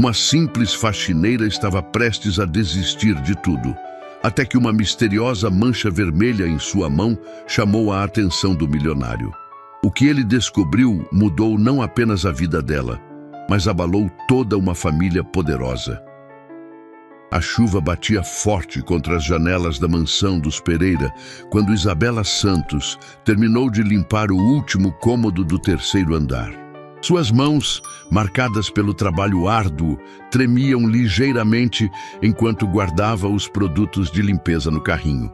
Uma simples faxineira estava prestes a desistir de tudo, até que uma misteriosa mancha vermelha em sua mão chamou a atenção do milionário. O que ele descobriu mudou não apenas a vida dela, mas abalou toda uma família poderosa. A chuva batia forte contra as janelas da mansão dos Pereira quando Isabela Santos terminou de limpar o último cômodo do terceiro andar. Suas mãos, marcadas pelo trabalho árduo, tremiam ligeiramente enquanto guardava os produtos de limpeza no carrinho.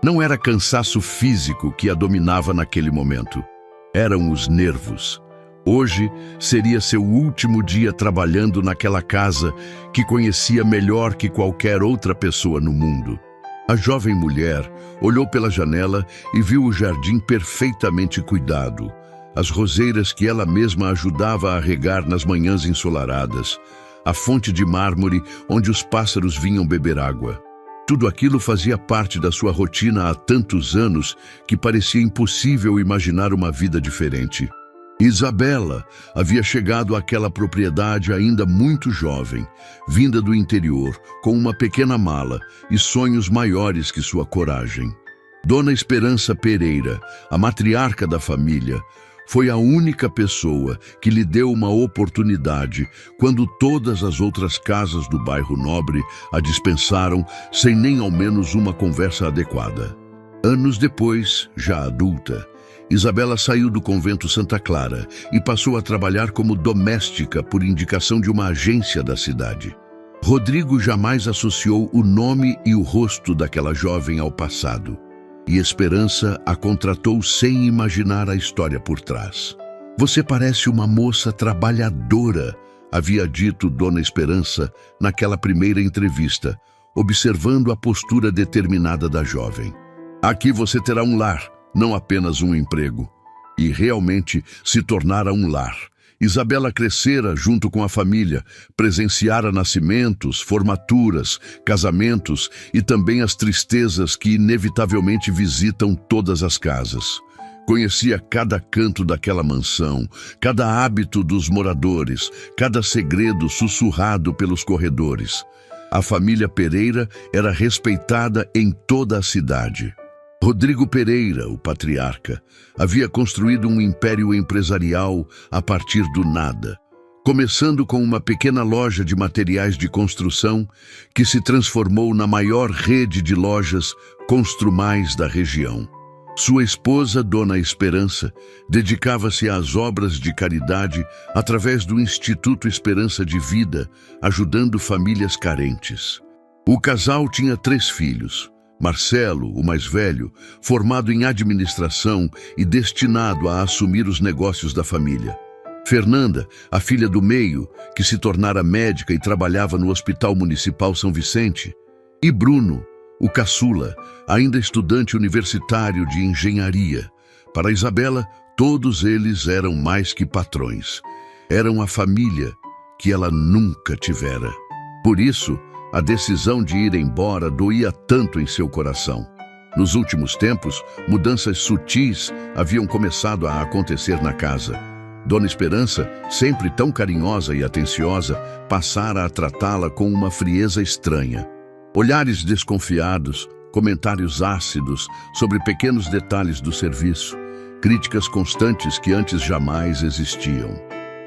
Não era cansaço físico que a dominava naquele momento. Eram os nervos. Hoje seria seu último dia trabalhando naquela casa que conhecia melhor que qualquer outra pessoa no mundo. A jovem mulher olhou pela janela e viu o jardim perfeitamente cuidado, as roseiras que ela mesma ajudava a regar nas manhãs ensolaradas, a fonte de mármore onde os pássaros vinham beber água. Tudo aquilo fazia parte da sua rotina há tantos anos que parecia impossível imaginar uma vida diferente. Isabela havia chegado àquela propriedade ainda muito jovem, vinda do interior, com uma pequena mala e sonhos maiores que sua coragem. Dona Esperança Pereira, a matriarca da família, foi a única pessoa que lhe deu uma oportunidade quando todas as outras casas do bairro Nobre a dispensaram sem nem ao menos uma conversa adequada. Anos depois, já adulta, Isabela saiu do convento Santa Clara e passou a trabalhar como doméstica por indicação de uma agência da cidade. Rodrigo jamais associou o nome e o rosto daquela jovem ao passado, e Esperança a contratou sem imaginar a história por trás. "Você parece uma moça trabalhadora", havia dito Dona Esperança naquela primeira entrevista, observando a postura determinada da jovem. "Aqui você terá um lar, não apenas um emprego." E realmente se tornara um lar. Isabela crescera junto com a família, presenciara nascimentos, formaturas, casamentos e também as tristezas que inevitavelmente visitam todas as casas. Conhecia cada canto daquela mansão, cada hábito dos moradores, cada segredo sussurrado pelos corredores. A família Pereira era respeitada em toda a cidade. Rodrigo Pereira, o patriarca, havia construído um império empresarial a partir do nada, começando com uma pequena loja de materiais de construção que se transformou na maior rede de lojas Construmais da região. Sua esposa, Dona Esperança, dedicava-se às obras de caridade através do Instituto Esperança de Vida, ajudando famílias carentes. O casal tinha 3 filhos. Marcelo, o mais velho, formado em administração e destinado a assumir os negócios da família. Fernanda, a filha do meio, que se tornara médica e trabalhava no Hospital Municipal São Vicente. E Bruno, o caçula, ainda estudante universitário de engenharia. Para Isabela, todos eles eram mais que patrões. Eram a família que ela nunca tivera. Por isso, a decisão de ir embora doía tanto em seu coração. Nos últimos tempos, mudanças sutis haviam começado a acontecer na casa. Dona Esperança, sempre tão carinhosa e atenciosa, passara a tratá-la com uma frieza estranha. Olhares desconfiados, comentários ácidos sobre pequenos detalhes do serviço, críticas constantes que antes jamais existiam.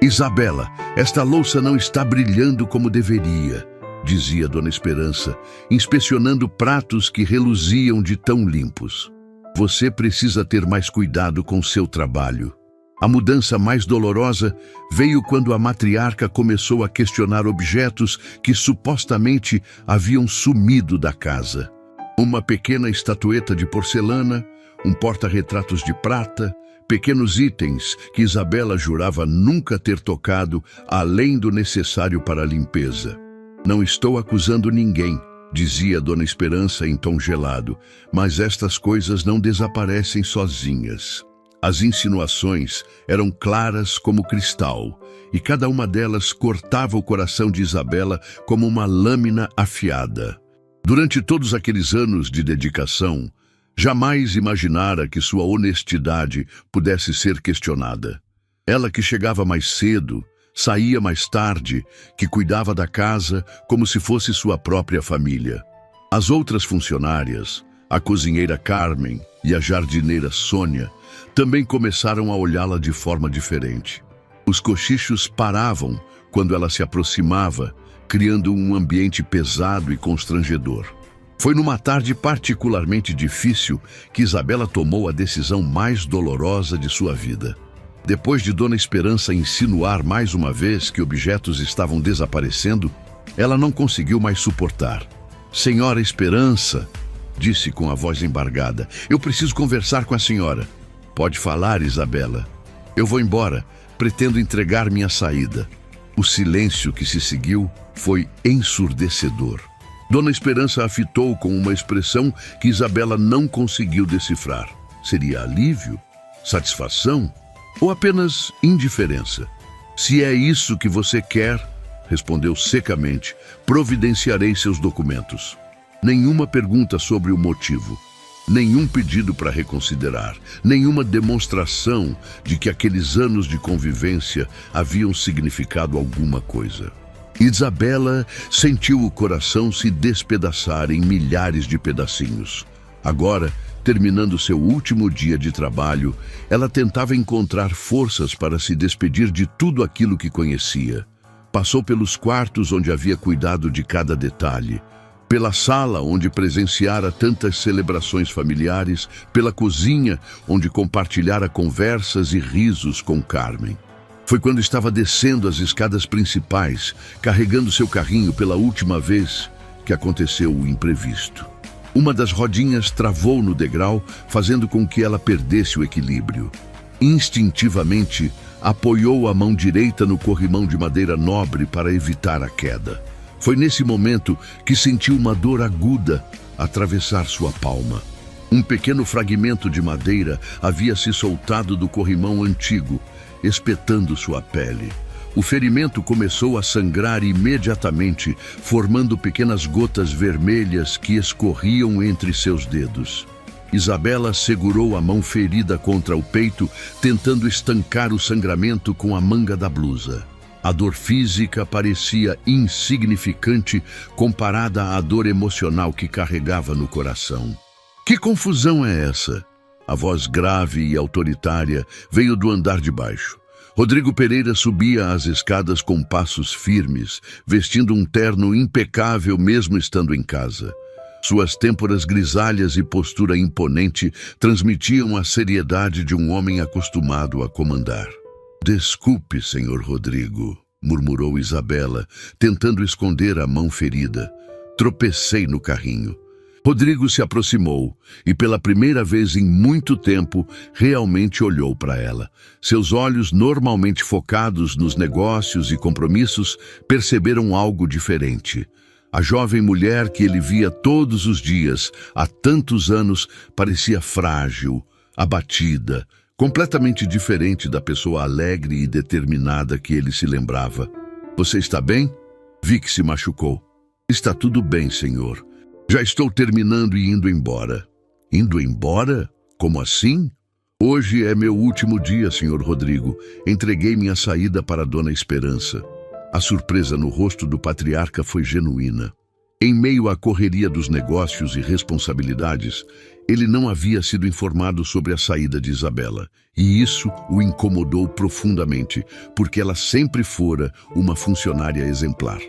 "Isabela, esta louça não está brilhando como deveria", dizia Dona Esperança, inspecionando pratos que reluziam de tão limpos. "Você precisa ter mais cuidado com seu trabalho." A mudança mais dolorosa veio quando a matriarca começou a questionar objetos que supostamente haviam sumido da casa. Uma pequena estatueta de porcelana, um porta-retratos de prata, pequenos itens que Isabela jurava nunca ter tocado além do necessário para a limpeza. "Não estou acusando ninguém", dizia Dona Esperança em tom gelado, "mas estas coisas não desaparecem sozinhas." As insinuações eram claras como cristal, e cada uma delas cortava o coração de Isabela como uma lâmina afiada. Durante todos aqueles anos de dedicação, jamais imaginara que sua honestidade pudesse ser questionada. Ela que chegava mais cedo, Saía mais tarde, que cuidava da casa como se fosse sua própria família. As outras funcionárias, a cozinheira Carmen e a jardineira Sônia, também começaram a olhá-la de forma diferente. Os cochichos paravam quando ela se aproximava, criando um ambiente pesado e constrangedor. Foi numa tarde particularmente difícil que Isabela tomou a decisão mais dolorosa de sua vida. Depois de Dona Esperança insinuar mais uma vez que objetos estavam desaparecendo, ela não conseguiu mais suportar. "Senhora Esperança", disse com a voz embargada, "eu preciso conversar com a senhora." "Pode falar, Isabela. Eu vou embora. Pretendo entregar minha saída." O silêncio que se seguiu foi ensurdecedor. Dona Esperança a fitou com uma expressão que Isabela não conseguiu decifrar. Seria alívio? Satisfação? Ou apenas indiferença? "Se é isso que você quer", respondeu secamente, "providenciarei seus documentos." Nenhuma pergunta sobre o motivo. Nenhum pedido para reconsiderar, nenhuma demonstração de que aqueles anos de convivência haviam significado alguma coisa. Isabela sentiu o coração se despedaçar em milhares de pedacinhos. Agora, terminando seu último dia de trabalho, ela tentava encontrar forças para se despedir de tudo aquilo que conhecia. Passou pelos quartos onde havia cuidado de cada detalhe, pela sala onde presenciara tantas celebrações familiares, pela cozinha onde compartilhara conversas e risos com Carmen. Foi quando estava descendo as escadas principais, carregando seu carrinho pela última vez, que aconteceu o imprevisto. Uma das rodinhas travou no degrau, fazendo com que ela perdesse o equilíbrio. Instintivamente, apoiou a mão direita no corrimão de madeira nobre para evitar a queda. Foi nesse momento que sentiu uma dor aguda atravessar sua palma. Um pequeno fragmento de madeira havia se soltado do corrimão antigo, espetando sua pele. O ferimento começou a sangrar imediatamente, formando pequenas gotas vermelhas que escorriam entre seus dedos. Isabela segurou a mão ferida contra o peito, tentando estancar o sangramento com a manga da blusa. A dor física parecia insignificante comparada à dor emocional que carregava no coração. "Que confusão é essa?" A voz grave e autoritária veio do andar de baixo. Rodrigo Pereira subia as escadas com passos firmes, vestindo um terno impecável mesmo estando em casa. Suas têmporas grisalhas e postura imponente transmitiam a seriedade de um homem acostumado a comandar. "Desculpe, senhor Rodrigo", murmurou Isabela, tentando esconder a mão ferida. "Tropecei no carrinho." Rodrigo se aproximou e, pela primeira vez em muito tempo, realmente olhou para ela. Seus olhos, normalmente focados nos negócios e compromissos, perceberam algo diferente. A jovem mulher que ele via todos os dias, há tantos anos, parecia frágil, abatida, completamente diferente da pessoa alegre e determinada que ele se lembrava. "Você está bem?" "Vi que se machucou." "Está tudo bem, senhor. Já estou terminando e indo embora." "Indo embora? Como assim?" "Hoje é meu último dia, senhor Rodrigo. Entreguei minha saída para Dona Esperança." A surpresa no rosto do patriarca foi genuína. Em meio à correria dos negócios e responsabilidades, ele não havia sido informado sobre a saída de Isabela. E isso o incomodou profundamente, porque ela sempre fora uma funcionária exemplar.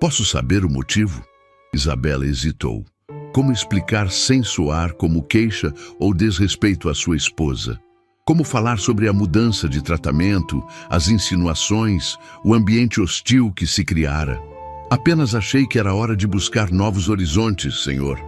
"Posso saber o motivo?" Isabela hesitou. Como explicar sem soar como queixa ou desrespeito à sua esposa? Como falar sobre a mudança de tratamento, as insinuações, o ambiente hostil que se criara? "Apenas achei que era hora de buscar novos horizontes, senhor."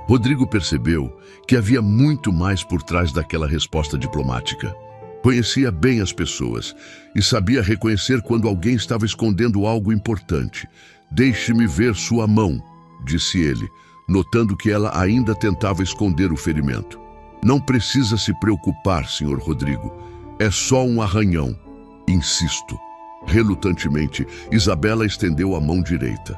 Rodrigo percebeu que havia muito mais por trás daquela resposta diplomática. Conhecia bem as pessoas e sabia reconhecer quando alguém estava escondendo algo importante. "Deixe-me ver sua mão", disse ele, notando que ela ainda tentava esconder o ferimento. "Não precisa se preocupar, senhor Rodrigo. É só um arranhão." "Insisto." Relutantemente, Isabela estendeu a mão direita.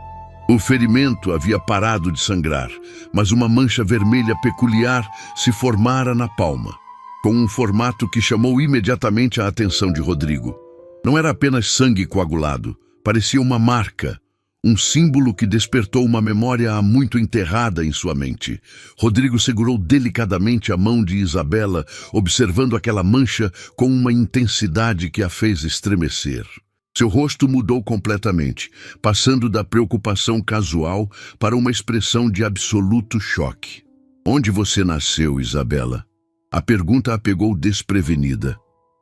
O ferimento havia parado de sangrar, mas uma mancha vermelha peculiar se formara na palma, com um formato que chamou imediatamente a atenção de Rodrigo. Não era apenas sangue coagulado, parecia uma marca, um símbolo que despertou uma memória há muito enterrada em sua mente. Rodrigo segurou delicadamente a mão de Isabela, observando aquela mancha com uma intensidade que a fez estremecer. Seu rosto mudou completamente, passando da preocupação casual para uma expressão de absoluto choque. Onde você nasceu, Isabela? A pergunta a pegou desprevenida.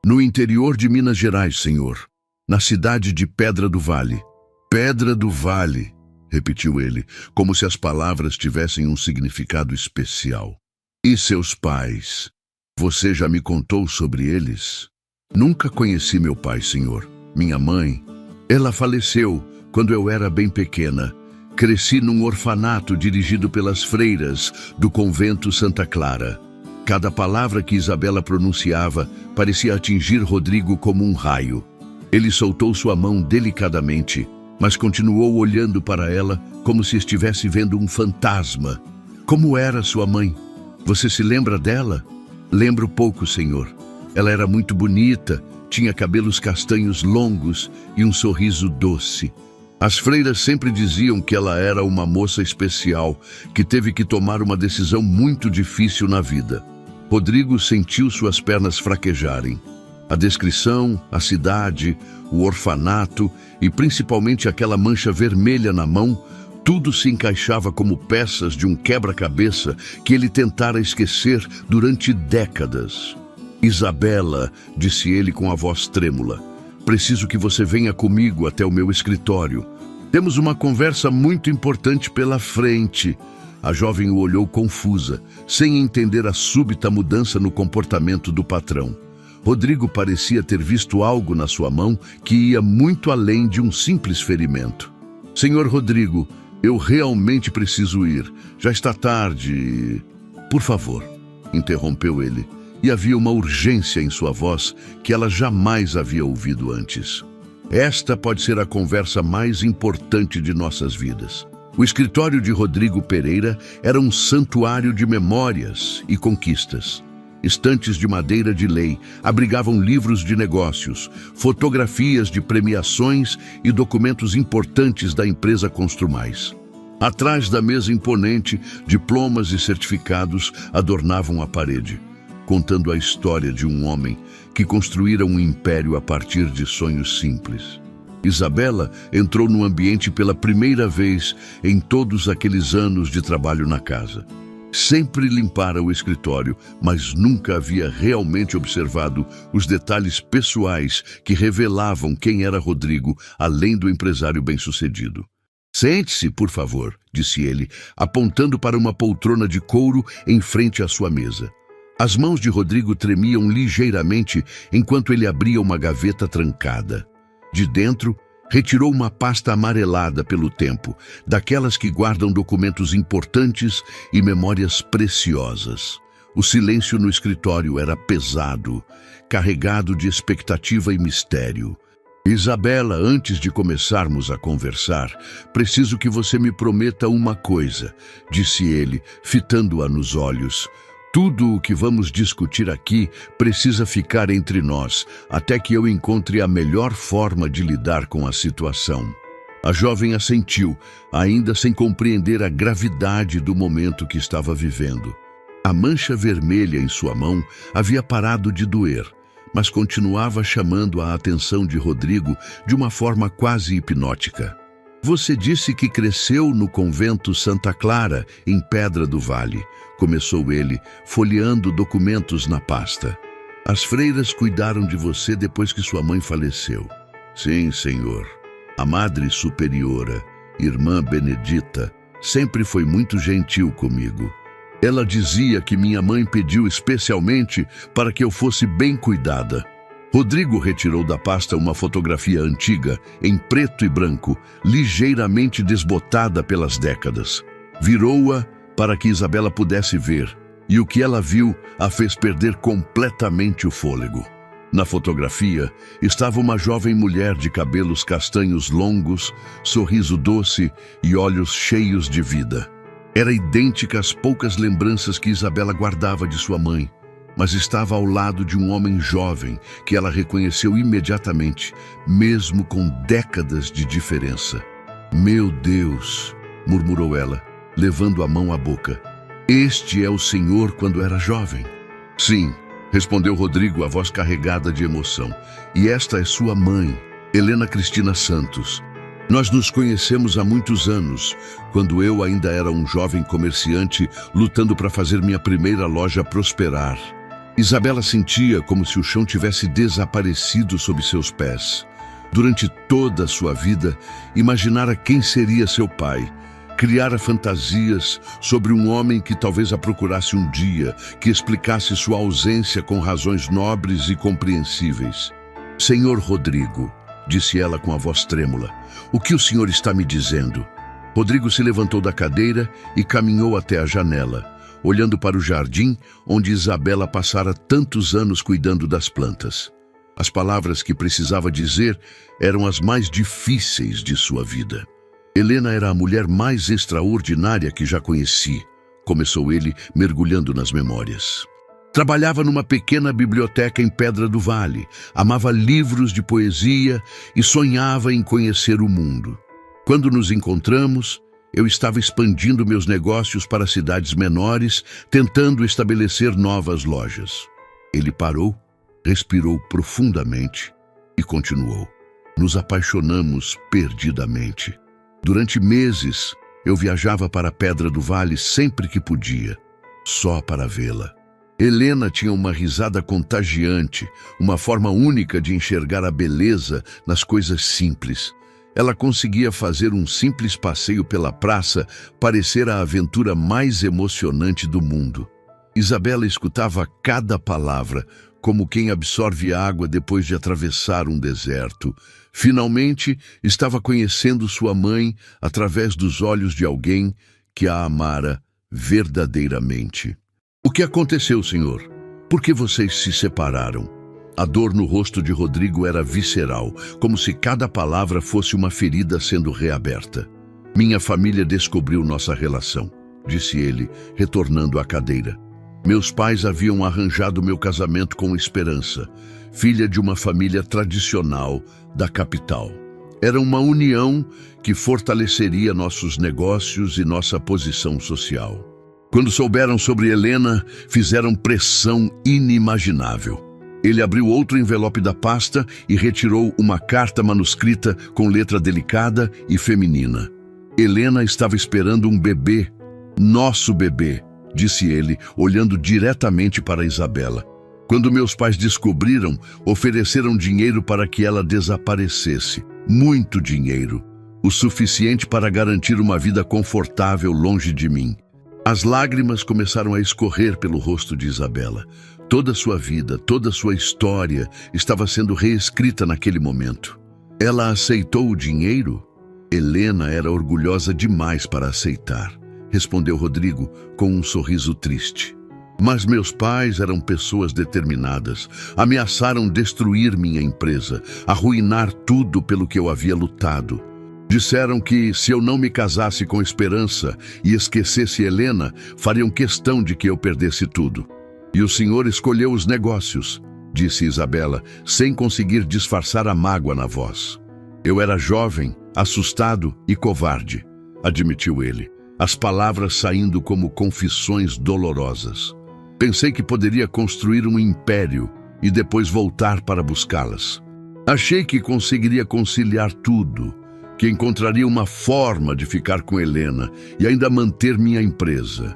No interior de Minas Gerais, senhor. Na cidade de Pedra do Vale. Pedra do Vale, repetiu ele, como se as palavras tivessem um significado especial. E seus pais? Você já me contou sobre eles? Nunca conheci meu pai, senhor. Minha mãe, ela faleceu quando eu era bem pequena. Cresci num orfanato dirigido pelas freiras do convento Santa Clara. Cada palavra que Isabela pronunciava parecia atingir Rodrigo como um raio. Ele soltou sua mão delicadamente, mas continuou olhando para ela como se estivesse vendo um fantasma. Como era sua mãe? Você se lembra dela? Lembro pouco, senhor. Ela era muito bonita, tinha cabelos castanhos longos e um sorriso doce. As freiras sempre diziam que ela era uma moça especial, que teve que tomar uma decisão muito difícil na vida. Rodrigo sentiu suas pernas fraquejarem. A descrição, a cidade, o orfanato e principalmente aquela mancha vermelha na mão, tudo se encaixava como peças de um quebra-cabeça que ele tentara esquecer durante décadas. Isabela, disse ele com a voz trêmula, preciso que você venha comigo até o meu escritório. Temos uma conversa muito importante pela frente. A jovem o olhou confusa, sem entender a súbita mudança no comportamento do patrão. Rodrigo parecia ter visto algo na sua mão que ia muito além de um simples ferimento. Senhor Rodrigo, eu realmente preciso ir. Já está tarde. Por favor, interrompeu ele, e havia uma urgência em sua voz que ela jamais havia ouvido antes. Esta pode ser a conversa mais importante de nossas vidas. O escritório de Rodrigo Pereira era um santuário de memórias e conquistas. Estantes de madeira de lei abrigavam livros de negócios, fotografias de premiações e documentos importantes da empresa Construmais. Atrás da mesa imponente, diplomas e certificados adornavam a parede, contando a história de um homem que construíra um império a partir de sonhos simples. Isabela entrou no ambiente pela primeira vez em todos aqueles anos de trabalho na casa. Sempre limpara o escritório, mas nunca havia realmente observado os detalhes pessoais que revelavam quem era Rodrigo, além do empresário bem-sucedido. Sente-se, por favor, disse ele, apontando para uma poltrona de couro em frente à sua mesa. As mãos de Rodrigo tremiam ligeiramente enquanto ele abria uma gaveta trancada. De dentro, retirou uma pasta amarelada pelo tempo, daquelas que guardam documentos importantes e memórias preciosas. O silêncio no escritório era pesado, carregado de expectativa e mistério. Isabela, antes de começarmos a conversar, preciso que você me prometa uma coisa, disse ele, fitando-a nos olhos. Tudo o que vamos discutir aqui precisa ficar entre nós, até que eu encontre a melhor forma de lidar com a situação. A jovem assentiu, ainda sem compreender a gravidade do momento que estava vivendo. A mancha vermelha em sua mão havia parado de doer, mas continuava chamando a atenção de Rodrigo de uma forma quase hipnótica. Você disse que cresceu no convento Santa Clara, em Pedra do Vale, começou ele, folheando documentos na pasta. As freiras cuidaram de você depois que sua mãe faleceu. Sim, senhor. A Madre Superiora, Irmã Benedita, sempre foi muito gentil comigo. Ela dizia que minha mãe pediu especialmente para que eu fosse bem cuidada. Rodrigo retirou da pasta uma fotografia antiga, em preto e branco, ligeiramente desbotada pelas décadas. Virou-a para que Isabela pudesse ver, e o que ela viu a fez perder completamente o fôlego. Na fotografia estava uma jovem mulher de cabelos castanhos longos, sorriso doce e olhos cheios de vida. Era idêntica às poucas lembranças que Isabela guardava de sua mãe. mas estava ao lado de um homem jovem que ela reconheceu imediatamente, mesmo com décadas de diferença. "Meu Deus", murmurou ela, levando a mão à boca. "Este é o senhor quando era jovem?" "Sim", respondeu Rodrigo, a voz carregada de emoção. "E esta é sua mãe, Helena Cristina Santos. Nós nos conhecemos há muitos anos, quando eu ainda era um jovem comerciante lutando para fazer minha primeira loja prosperar." Isabela sentia como se o chão tivesse desaparecido sob seus pés. Durante toda a sua vida, imaginara quem seria seu pai. Criara fantasias sobre um homem que talvez a procurasse um dia, que explicasse sua ausência com razões nobres e compreensíveis. "Senhor Rodrigo", disse ela com a voz trêmula, "o que o senhor está me dizendo?" Rodrigo se levantou da cadeira e caminhou até a janela, olhando para o jardim onde Isabela passara tantos anos cuidando das plantas. As palavras que precisava dizer eram as mais difíceis de sua vida. "Helena era a mulher mais extraordinária que já conheci", começou ele, mergulhando nas memórias. "Trabalhava numa pequena biblioteca em Pedra do Vale, amava livros de poesia e sonhava em conhecer o mundo. Quando nos encontramos, eu estava expandindo meus negócios para cidades menores, tentando estabelecer novas lojas." Ele parou, respirou profundamente e continuou. "Nos apaixonamos perdidamente. Durante meses, eu viajava para Pedra do Vale sempre que podia, só para vê-la. Helena tinha uma risada contagiante, uma forma única de enxergar a beleza nas coisas simples. Ela conseguia fazer um simples passeio pela praça parecer a aventura mais emocionante do mundo. Isabela escutava cada palavra, como quem absorve água depois de atravessar um deserto. Finalmente, estava conhecendo sua mãe através dos olhos de alguém que a amara verdadeiramente. "O que aconteceu, senhor? Por que vocês se separaram?" A dor no rosto de Rodrigo era visceral, como se cada palavra fosse uma ferida sendo reaberta. "Minha família descobriu nossa relação", disse ele, retornando à cadeira. "Meus pais haviam arranjado meu casamento com Esperança, filha de uma família tradicional da capital. Era uma união que fortaleceria nossos negócios e nossa posição social. Quando souberam sobre Helena, fizeram pressão inimaginável." Ele abriu outro envelope da pasta e retirou uma carta manuscrita com letra delicada e feminina. "Helena estava esperando um bebê, nosso bebê", disse ele, olhando diretamente para Isabela. "Quando meus pais descobriram, ofereceram dinheiro para que ela desaparecesse. Muito dinheiro. O suficiente para garantir uma vida confortável longe de mim." As lágrimas começaram a escorrer pelo rosto de Isabela. Toda sua vida, toda sua história estava sendo reescrita naquele momento. Ela aceitou o dinheiro? Helena era orgulhosa demais para aceitar, respondeu Rodrigo com um sorriso triste. "Mas meus pais eram pessoas determinadas. Ameaçaram destruir minha empresa, arruinar tudo pelo que eu havia lutado. Disseram que, se eu não me casasse com Esperança e esquecesse Helena, fariam questão de que eu perdesse tudo. E o senhor escolheu os negócios", disse Isabela, sem conseguir disfarçar a mágoa na voz. "Eu era jovem, assustado e covarde", admitiu ele, as palavras saindo como confissões dolorosas. "Pensei que poderia construir um império e depois voltar para buscá-las. Achei que conseguiria conciliar tudo, que encontraria uma forma de ficar com Helena e ainda manter minha empresa."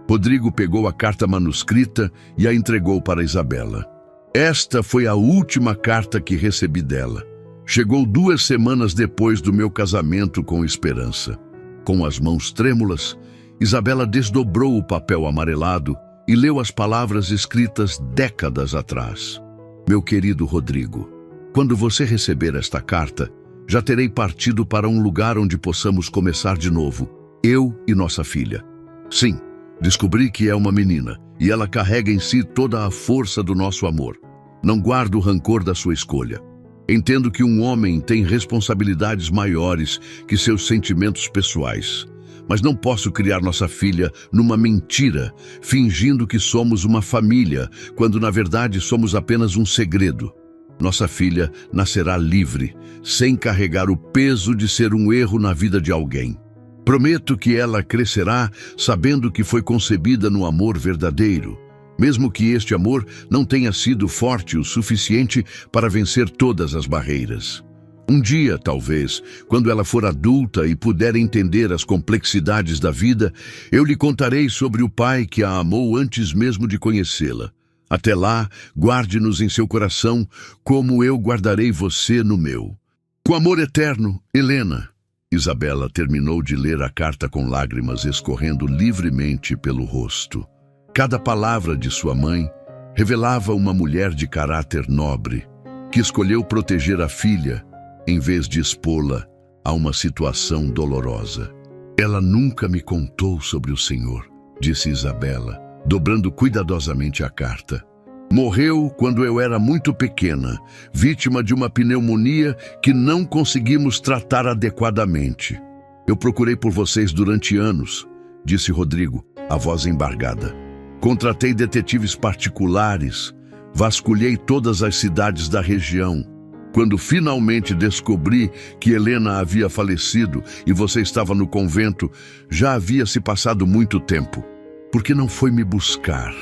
Rodrigo pegou a carta manuscrita e a entregou para Isabela. "Esta foi a última carta que recebi dela. Chegou 2 semanas depois do meu casamento com Esperança." Com as mãos trêmulas, Isabela desdobrou o papel amarelado e leu as palavras escritas décadas atrás. "Meu querido Rodrigo, quando você receber esta carta, já terei partido para um lugar onde possamos começar de novo, eu e nossa filha. Sim, descobri que é uma menina, e ela carrega em si toda a força do nosso amor. Não guardo o rancor da sua escolha. Entendo que um homem tem responsabilidades maiores que seus sentimentos pessoais, Mas não posso criar nossa filha numa mentira, fingindo que somos uma família, quando na verdade somos apenas um segredo. Nossa filha nascerá livre, sem carregar o peso de ser um erro na vida de alguém. Prometo que ela crescerá sabendo que foi concebida no amor verdadeiro, mesmo que este amor não tenha sido forte o suficiente para vencer todas as barreiras. Um dia, talvez, quando ela for adulta e puder entender as complexidades da vida, eu lhe contarei sobre o pai que a amou antes mesmo de conhecê-la. Até lá, guarde-nos em seu coração, como eu guardarei você no meu. Com amor eterno, Helena. Isabela terminou de ler a carta com lágrimas escorrendo livremente pelo rosto. Cada palavra de sua mãe revelava uma mulher de caráter nobre, que escolheu proteger a filha, em vez de expô-la a uma situação dolorosa. Ela nunca me contou sobre o Senhor, disse Isabela, dobrando cuidadosamente a carta. Morreu quando eu era muito pequena, vítima de uma pneumonia que não conseguimos tratar adequadamente. Eu procurei por vocês durante anos, disse Rodrigo, a voz embargada. Contratei detetives particulares, vasculhei todas as cidades da região. Quando finalmente descobri que Helena havia falecido e você estava no convento, já havia se passado muito tempo. Por que não foi me buscar?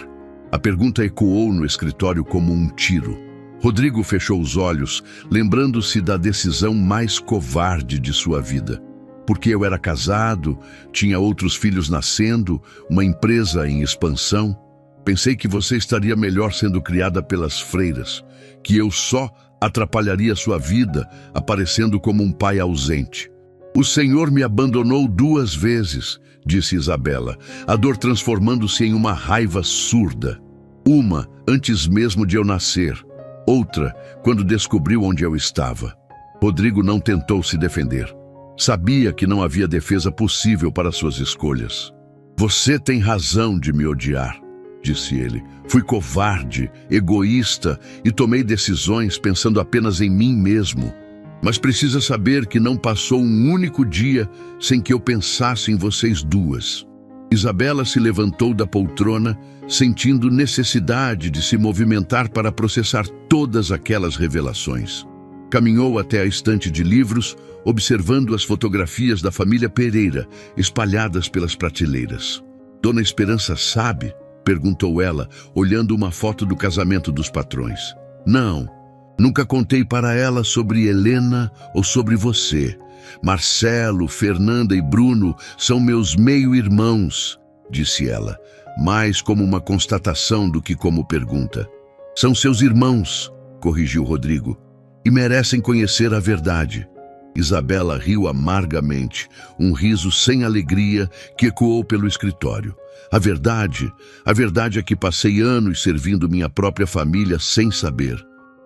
A pergunta ecoou no escritório como um tiro. Rodrigo fechou os olhos, lembrando-se da decisão mais covarde de sua vida. Porque eu era casado, tinha outros filhos nascendo, uma empresa em expansão. Pensei que você estaria melhor sendo criada pelas freiras, que eu só atrapalharia sua vida, aparecendo como um pai ausente. O Senhor me abandonou 2 vezes, disse Isabela, a dor transformando-se em uma raiva surda. Uma, antes mesmo de eu nascer. Outra, quando descobriu onde eu estava. Rodrigo não tentou se defender. Sabia que não havia defesa possível para suas escolhas. Você tem razão de me odiar, disse ele. Fui covarde, egoísta e tomei decisões pensando apenas em mim mesmo. Mas precisa saber que não passou um único dia sem que eu pensasse em vocês duas. Isabela se levantou da poltrona, sentindo necessidade de se movimentar para processar todas aquelas revelações. Caminhou até a estante de livros, observando as fotografias da família Pereira, espalhadas pelas prateleiras. Dona Esperança sabe? Perguntou ela, olhando uma foto do casamento dos patrões. Não, nunca contei para ela sobre Helena ou sobre você. Marcelo, Fernanda e Bruno são meus meio-irmãos, disse ela, mais como uma constatação do que como pergunta. São seus irmãos, corrigiu Rodrigo, e merecem conhecer a verdade. Isabela riu amargamente, um riso sem alegria que ecoou pelo escritório. A verdade é que passei anos servindo minha própria família sem saber.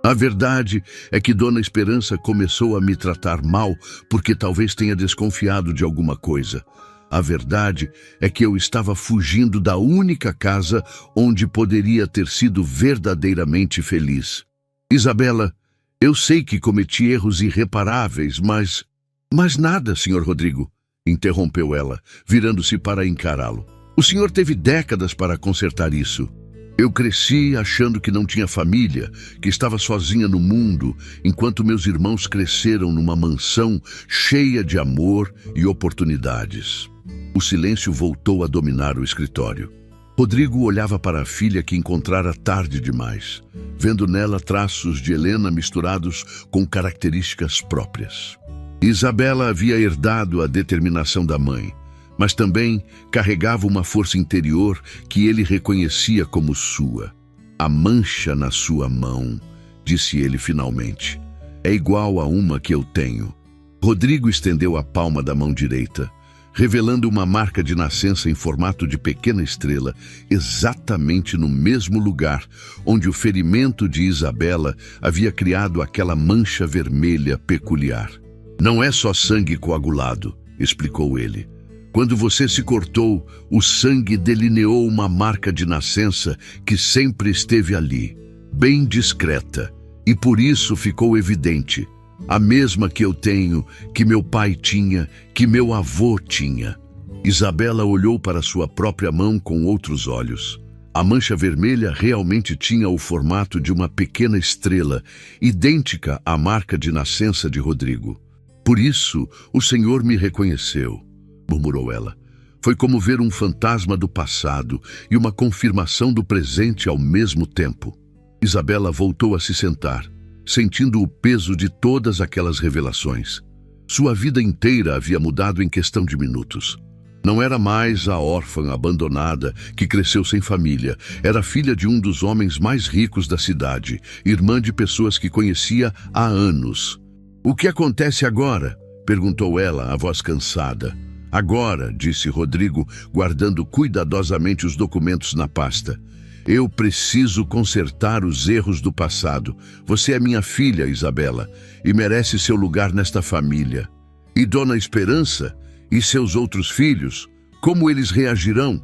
A verdade é que Dona Esperança começou a me tratar mal porque talvez tenha desconfiado de alguma coisa. A verdade é que eu estava fugindo da única casa onde poderia ter sido verdadeiramente feliz. Isabela, eu sei que cometi erros irreparáveis, mas... Mas nada, Sr. Rodrigo, interrompeu ela, virando-se para encará-lo. O senhor teve décadas para consertar isso. Eu cresci achando que não tinha família, que estava sozinha no mundo, enquanto meus irmãos cresceram numa mansão cheia de amor e oportunidades. O silêncio voltou a dominar o escritório. Rodrigo olhava para a filha que encontrara tarde demais, vendo nela traços de Helena misturados com características próprias. Isabela havia herdado a determinação da mãe, mas também carregava uma força interior que ele reconhecia como sua. A mancha na sua mão, disse ele finalmente, é igual a uma que eu tenho. Rodrigo estendeu a palma da mão direita, revelando uma marca de nascença em formato de pequena estrela, exatamente no mesmo lugar onde o ferimento de Isabela havia criado aquela mancha vermelha peculiar. Não é só sangue coagulado, explicou ele. Quando você se cortou, o sangue delineou uma marca de nascença que sempre esteve ali, bem discreta, e por isso ficou evidente. A mesma que eu tenho, que meu pai tinha, que meu avô tinha. Isabela olhou para sua própria mão com outros olhos. A mancha vermelha realmente tinha o formato de uma pequena estrela, idêntica à marca de nascença de Rodrigo. "Por isso, o Senhor me reconheceu", murmurou ela. Foi como ver um fantasma do passado e uma confirmação do presente ao mesmo tempo. Isabela voltou a se sentar, sentindo o peso de todas aquelas revelações. Sua vida inteira havia mudado em questão de minutos. Não era mais a órfã abandonada que cresceu sem família. Era filha de um dos homens mais ricos da cidade, irmã de pessoas que conhecia há anos. "O que acontece agora?", perguntou ela, a voz cansada. "Agora", disse Rodrigo, guardando cuidadosamente os documentos na pasta. "Eu preciso consertar os erros do passado. Você é minha filha, Isabela, e merece seu lugar nesta família. E Dona Esperança? E seus outros filhos? Como eles reagirão?"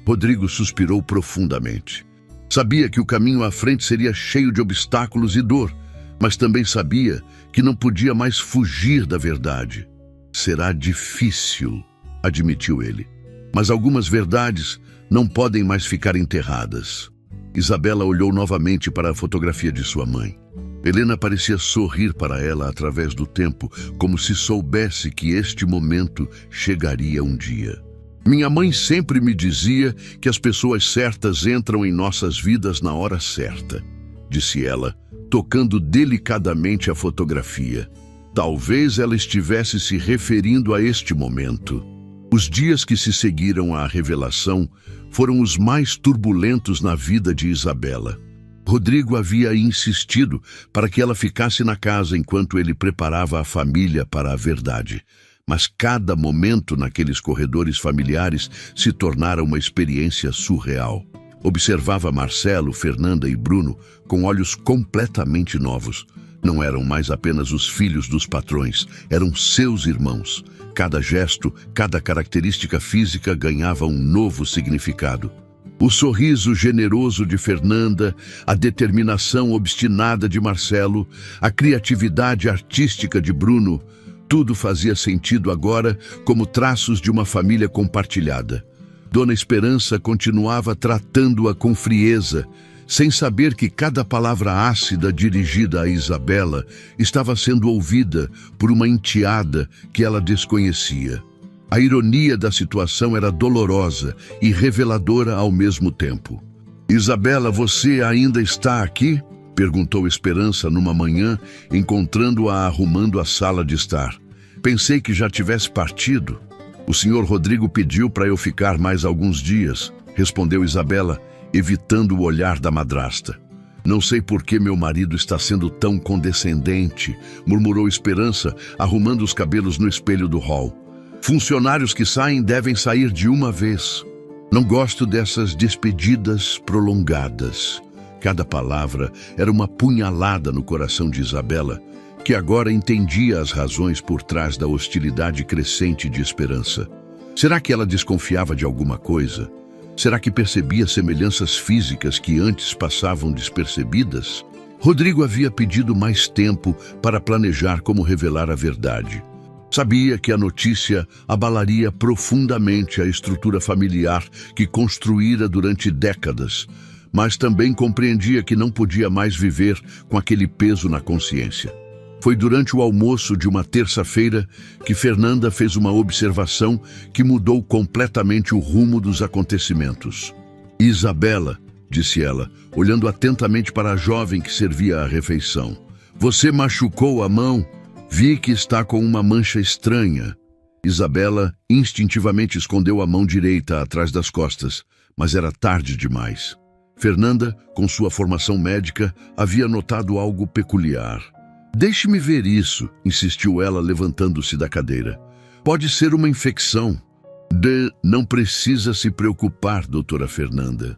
Rodrigo suspirou profundamente. Sabia que o caminho à frente seria cheio de obstáculos e dor, mas também sabia que não podia mais fugir da verdade. "Será difícil", admitiu ele. "Mas algumas verdades não podem mais ficar enterradas." Isabela olhou novamente para a fotografia de sua mãe. Helena parecia sorrir para ela através do tempo, como se soubesse que este momento chegaria um dia. "Minha mãe sempre me dizia que as pessoas certas entram em nossas vidas na hora certa", disse ela, tocando delicadamente a fotografia. Talvez ela estivesse se referindo a este momento. Os dias que se seguiram à revelação foram os mais turbulentos na vida de Isabela. Rodrigo havia insistido para que ela ficasse na casa enquanto ele preparava a família para a verdade. Mas cada momento naqueles corredores familiares se tornara uma experiência surreal. Observava Marcelo, Fernanda e Bruno com olhos completamente novos. Não eram mais apenas os filhos dos patrões, eram seus irmãos. Cada gesto, cada característica física ganhava um novo significado. O sorriso generoso de Fernanda, a determinação obstinada de Marcelo, a criatividade artística de Bruno, tudo fazia sentido agora como traços de uma família compartilhada. Dona Esperança continuava tratando-a com frieza, sem saber que cada palavra ácida dirigida a Isabela estava sendo ouvida por uma enteada que ela desconhecia. A ironia da situação era dolorosa e reveladora ao mesmo tempo. "Isabela, você ainda está aqui?", perguntou Esperança numa manhã, encontrando-a arrumando a sala de estar. "Pensei que já tivesse partido." "O senhor Rodrigo pediu para eu ficar mais alguns dias", respondeu Isabela, evitando o olhar da madrasta. "Não sei por que meu marido está sendo tão condescendente", murmurou Esperança, arrumando os cabelos no espelho do hall. "Funcionários que saem devem sair de uma vez. Não gosto dessas despedidas prolongadas." Cada palavra era uma punhalada no coração de Isabela, que agora entendia as razões por trás da hostilidade crescente de Esperança. Será que ela desconfiava de alguma coisa? Será que percebia semelhanças físicas que antes passavam despercebidas? Rodrigo havia pedido mais tempo para planejar como revelar a verdade. Sabia que a notícia abalaria profundamente a estrutura familiar que construíra durante décadas, mas também compreendia que não podia mais viver com aquele peso na consciência. Foi durante o almoço de uma terça-feira que Fernanda fez uma observação que mudou completamente o rumo dos acontecimentos. "Isabela", disse ela, olhando atentamente para a jovem que servia a refeição, "você machucou a mão? Vi que está com uma mancha estranha." Isabela instintivamente escondeu a mão direita atrás das costas, mas era tarde demais. Fernanda, com sua formação médica, havia notado algo peculiar. "Deixe-me ver isso", insistiu ela, levantando-se da cadeira. "Pode ser uma infecção." Não precisa se preocupar, doutora Fernanda",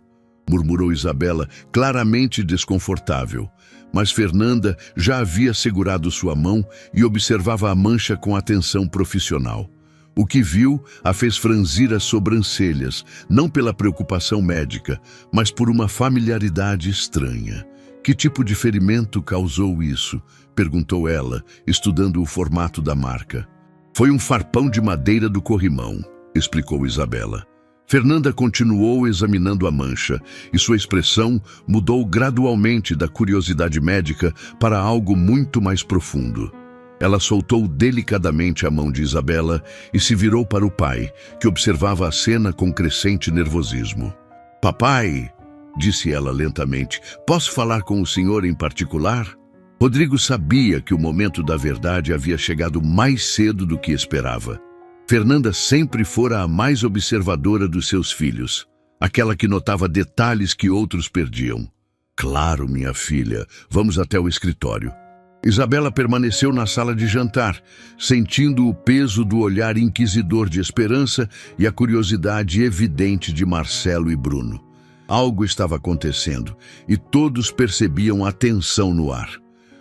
murmurou Isabela, claramente desconfortável. Mas Fernanda já havia segurado sua mão e observava a mancha com atenção profissional. O que viu a fez franzir as sobrancelhas, não pela preocupação médica, mas por uma familiaridade estranha. "Que tipo de ferimento causou isso?", perguntou ela, estudando o formato da marca. "Foi um farpão de madeira do corrimão", explicou Isabela. Fernanda continuou examinando a mancha e sua expressão mudou gradualmente da curiosidade médica para algo muito mais profundo. Ela soltou delicadamente a mão de Isabela e se virou para o pai, que observava a cena com crescente nervosismo. "Papai", disse ela lentamente, "posso falar com o senhor em particular?" Rodrigo sabia que o momento da verdade havia chegado mais cedo do que esperava. Fernanda sempre fora a mais observadora dos seus filhos, aquela que notava detalhes que outros perdiam. "Claro, minha filha, vamos até o escritório." Isabela permaneceu na sala de jantar, sentindo o peso do olhar inquisidor de Esperança e a curiosidade evidente de Marcelo e Bruno. Algo estava acontecendo e todos percebiam a tensão no ar.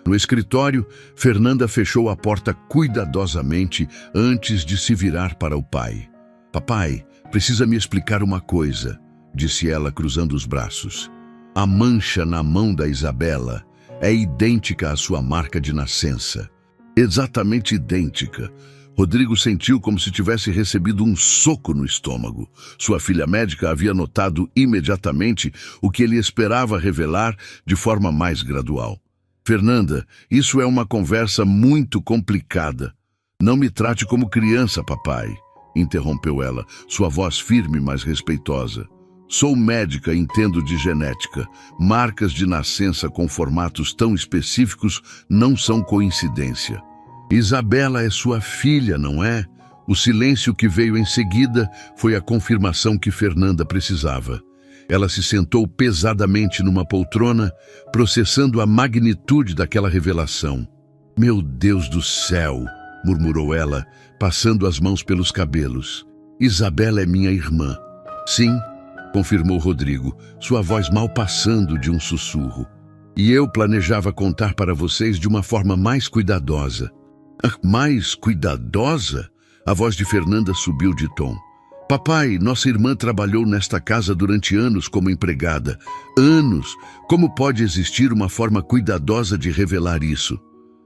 No escritório, Fernanda fechou a porta cuidadosamente antes de se virar para o pai. "Papai, precisa me explicar uma coisa", disse ela cruzando os braços. "A mancha na mão da Isabela é idêntica à sua marca de nascença." Exatamente idêntica. Rodrigo sentiu como se tivesse recebido um soco no estômago. Sua filha médica havia notado imediatamente o que ele esperava revelar de forma mais gradual. "Fernanda, isso é uma conversa muito complicada." "Não me trate como criança, papai", interrompeu ela, sua voz firme, mas respeitosa. "Sou médica e entendo de genética. Marcas de nascença com formatos tão específicos não são coincidência." "Isabela é sua filha, não é?" O silêncio que veio em seguida foi a confirmação que Fernanda precisava. Ela se sentou pesadamente numa poltrona, processando a magnitude daquela revelação. "Meu Deus do céu", murmurou ela, passando as mãos pelos cabelos. "Isabela é minha irmã." "Sim", confirmou Rodrigo, sua voz mal passando de um sussurro. "E eu planejava contar para vocês de uma forma mais cuidadosa." "Mais cuidadosa?" A voz de Fernanda subiu de tom. "Papai, nossa irmã trabalhou nesta casa durante anos como empregada. Anos! Como pode existir uma forma cuidadosa de revelar isso?"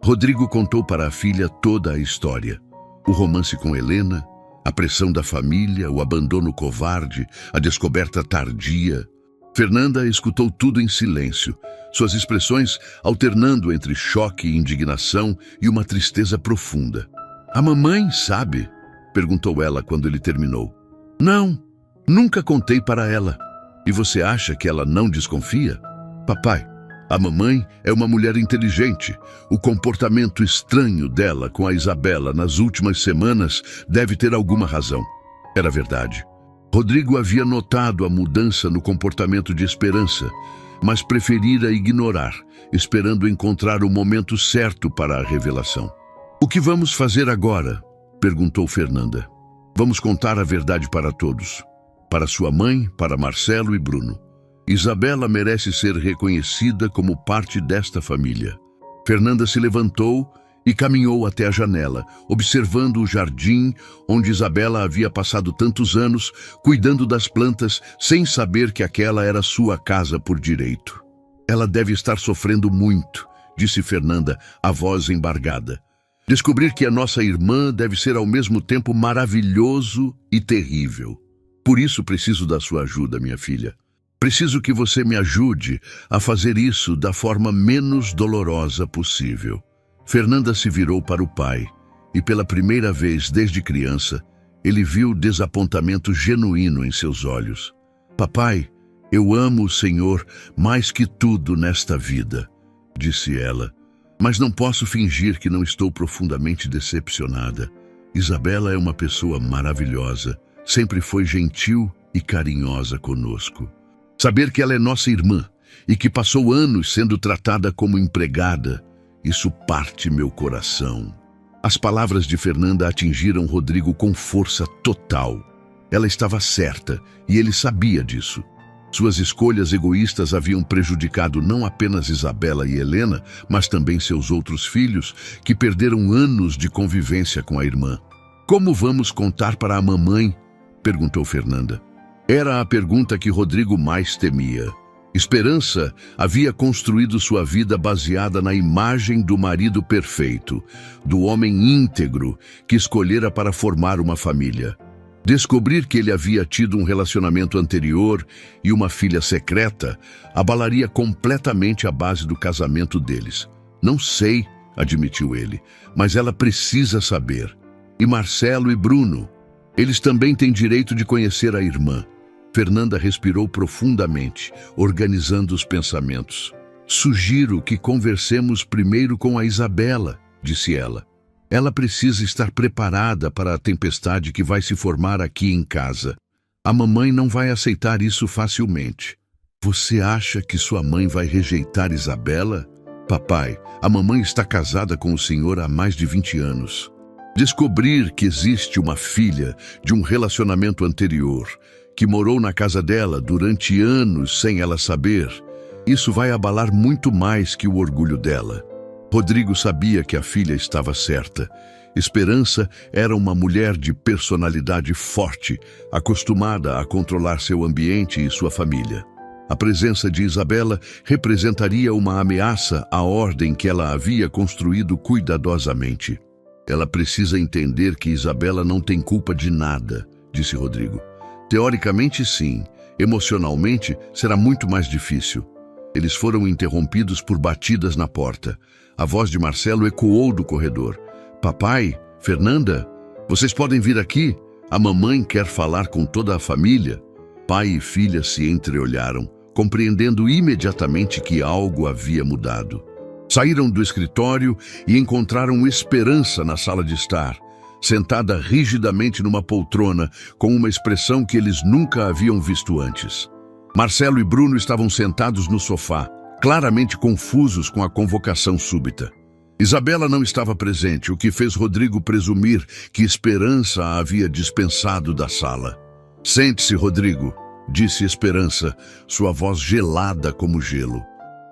Rodrigo contou para a filha toda a história. O romance com Helena, a pressão da família, o abandono covarde, a descoberta tardia. Fernanda escutou tudo em silêncio, suas expressões alternando entre choque e indignação e uma tristeza profunda. "A mamãe sabe?" perguntou ela quando ele terminou. "Não, nunca contei para ela." "E você acha que ela não desconfia?" "Papai, a mamãe é uma mulher inteligente. O comportamento estranho dela com a Isabela nas últimas semanas deve ter alguma razão." Era verdade. Rodrigo havia notado a mudança no comportamento de Esperança, mas preferira ignorar, esperando encontrar o momento certo para a revelação. "O que vamos fazer agora?" perguntou Fernanda. "Vamos contar a verdade para todos. Para sua mãe, para Marcelo e Bruno. Isabela merece ser reconhecida como parte desta família." Fernanda se levantou e caminhou até a janela, observando o jardim onde Isabela havia passado tantos anos, cuidando das plantas, sem saber que aquela era sua casa por direito. "Ela deve estar sofrendo muito", disse Fernanda, a voz embargada. "Descobrir que a nossa irmã deve ser ao mesmo tempo maravilhoso e terrível. Por isso preciso da sua ajuda, minha filha. Preciso que você me ajude a fazer isso da forma menos dolorosa possível." Fernanda se virou para o pai e, pela primeira vez desde criança, ele viu desapontamento genuíno em seus olhos. "Papai, eu amo o Senhor mais que tudo nesta vida", disse ela. "Mas não posso fingir que não estou profundamente decepcionada. Isabela é uma pessoa maravilhosa, sempre foi gentil e carinhosa conosco. Saber que ela é nossa irmã e que passou anos sendo tratada como empregada, isso parte meu coração." As palavras de Fernanda atingiram Rodrigo com força total. Ela estava certa e ele sabia disso. Suas escolhas egoístas haviam prejudicado não apenas Isabela e Helena, mas também seus outros filhos, que perderam anos de convivência com a irmã. "Como vamos contar para a mamãe?" perguntou Fernanda. Era a pergunta que Rodrigo mais temia. Esperança havia construído sua vida baseada na imagem do marido perfeito, do homem íntegro que escolhera para formar uma família. Descobrir que ele havia tido um relacionamento anterior e uma filha secreta abalaria completamente a base do casamento deles. Não sei, admitiu ele, mas ela precisa saber. E Marcelo e Bruno? Eles também têm direito de conhecer a irmã. Fernanda respirou profundamente, organizando os pensamentos. Sugiro que conversemos primeiro com a Isabela, disse ela. Ela precisa estar preparada para a tempestade que vai se formar aqui em casa. A mamãe não vai aceitar isso facilmente. Você acha que sua mãe vai rejeitar Isabela? Papai, a mamãe está casada com o senhor há mais de 20 anos. Descobrir que existe uma filha de um relacionamento anterior, que morou na casa dela durante anos sem ela saber, isso vai abalar muito mais que o orgulho dela. Rodrigo sabia que a filha estava certa. Esperança era uma mulher de personalidade forte, acostumada a controlar seu ambiente e sua família. A presença de Isabela representaria uma ameaça à ordem que ela havia construído cuidadosamente. Ela precisa entender que Isabela não tem culpa de nada, disse Rodrigo. Teoricamente, sim. Emocionalmente, será muito mais difícil. Eles foram interrompidos por batidas na porta. A voz de Marcelo ecoou do corredor. Papai, Fernanda, vocês podem vir aqui? A mamãe quer falar com toda a família. Pai e filha se entreolharam, compreendendo imediatamente que algo havia mudado. Saíram do escritório e encontraram Esperança na sala de estar, sentada rigidamente numa poltrona, com uma expressão que eles nunca haviam visto antes. Marcelo e Bruno estavam sentados no sofá, claramente confusos com a convocação súbita. Isabela não estava presente, o que fez Rodrigo presumir que Esperança a havia dispensado da sala. Sente-se, Rodrigo, disse Esperança, sua voz gelada como gelo.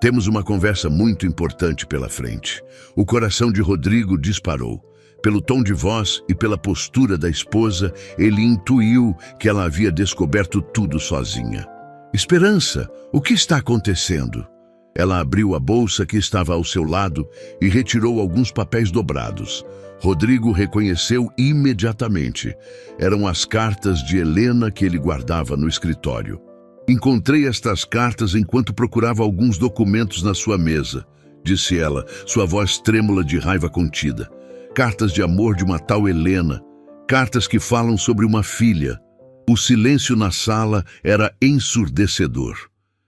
Temos uma conversa muito importante pela frente. O coração de Rodrigo disparou. Pelo tom de voz e pela postura da esposa, ele intuiu que ela havia descoberto tudo sozinha. Esperança, o que está acontecendo? Ela abriu a bolsa que estava ao seu lado e retirou alguns papéis dobrados. Rodrigo reconheceu imediatamente. Eram as cartas de Helena que ele guardava no escritório. Encontrei estas cartas enquanto procurava alguns documentos na sua mesa, disse ela, sua voz trêmula de raiva contida. Cartas de amor de uma tal Helena. Cartas que falam sobre uma filha. O silêncio na sala era ensurdecedor.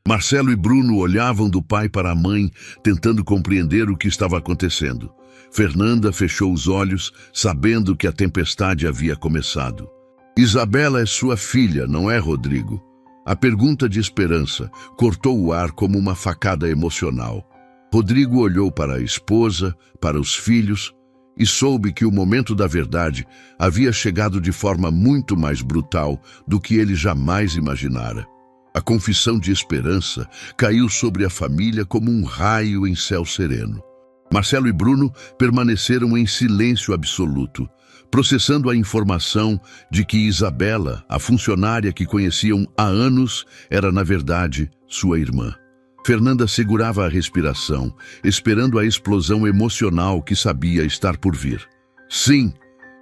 Marcelo e Bruno olhavam do pai para a mãe, tentando compreender o que estava acontecendo. Fernanda fechou os olhos, sabendo que a tempestade havia começado. Isabela é sua filha, não é, Rodrigo? A pergunta de Esperança cortou o ar como uma facada emocional. Rodrigo olhou para a esposa, para os filhos, e soube que o momento da verdade havia chegado de forma muito mais brutal do que ele jamais imaginara. A confissão de Esperança caiu sobre a família como um raio em céu sereno. Marcelo e Bruno permaneceram em silêncio absoluto, processando a informação de que Isabela, a funcionária que conheciam há anos, era, na verdade, sua irmã. Fernanda segurava a respiração, esperando a explosão emocional que sabia estar por vir. Sim,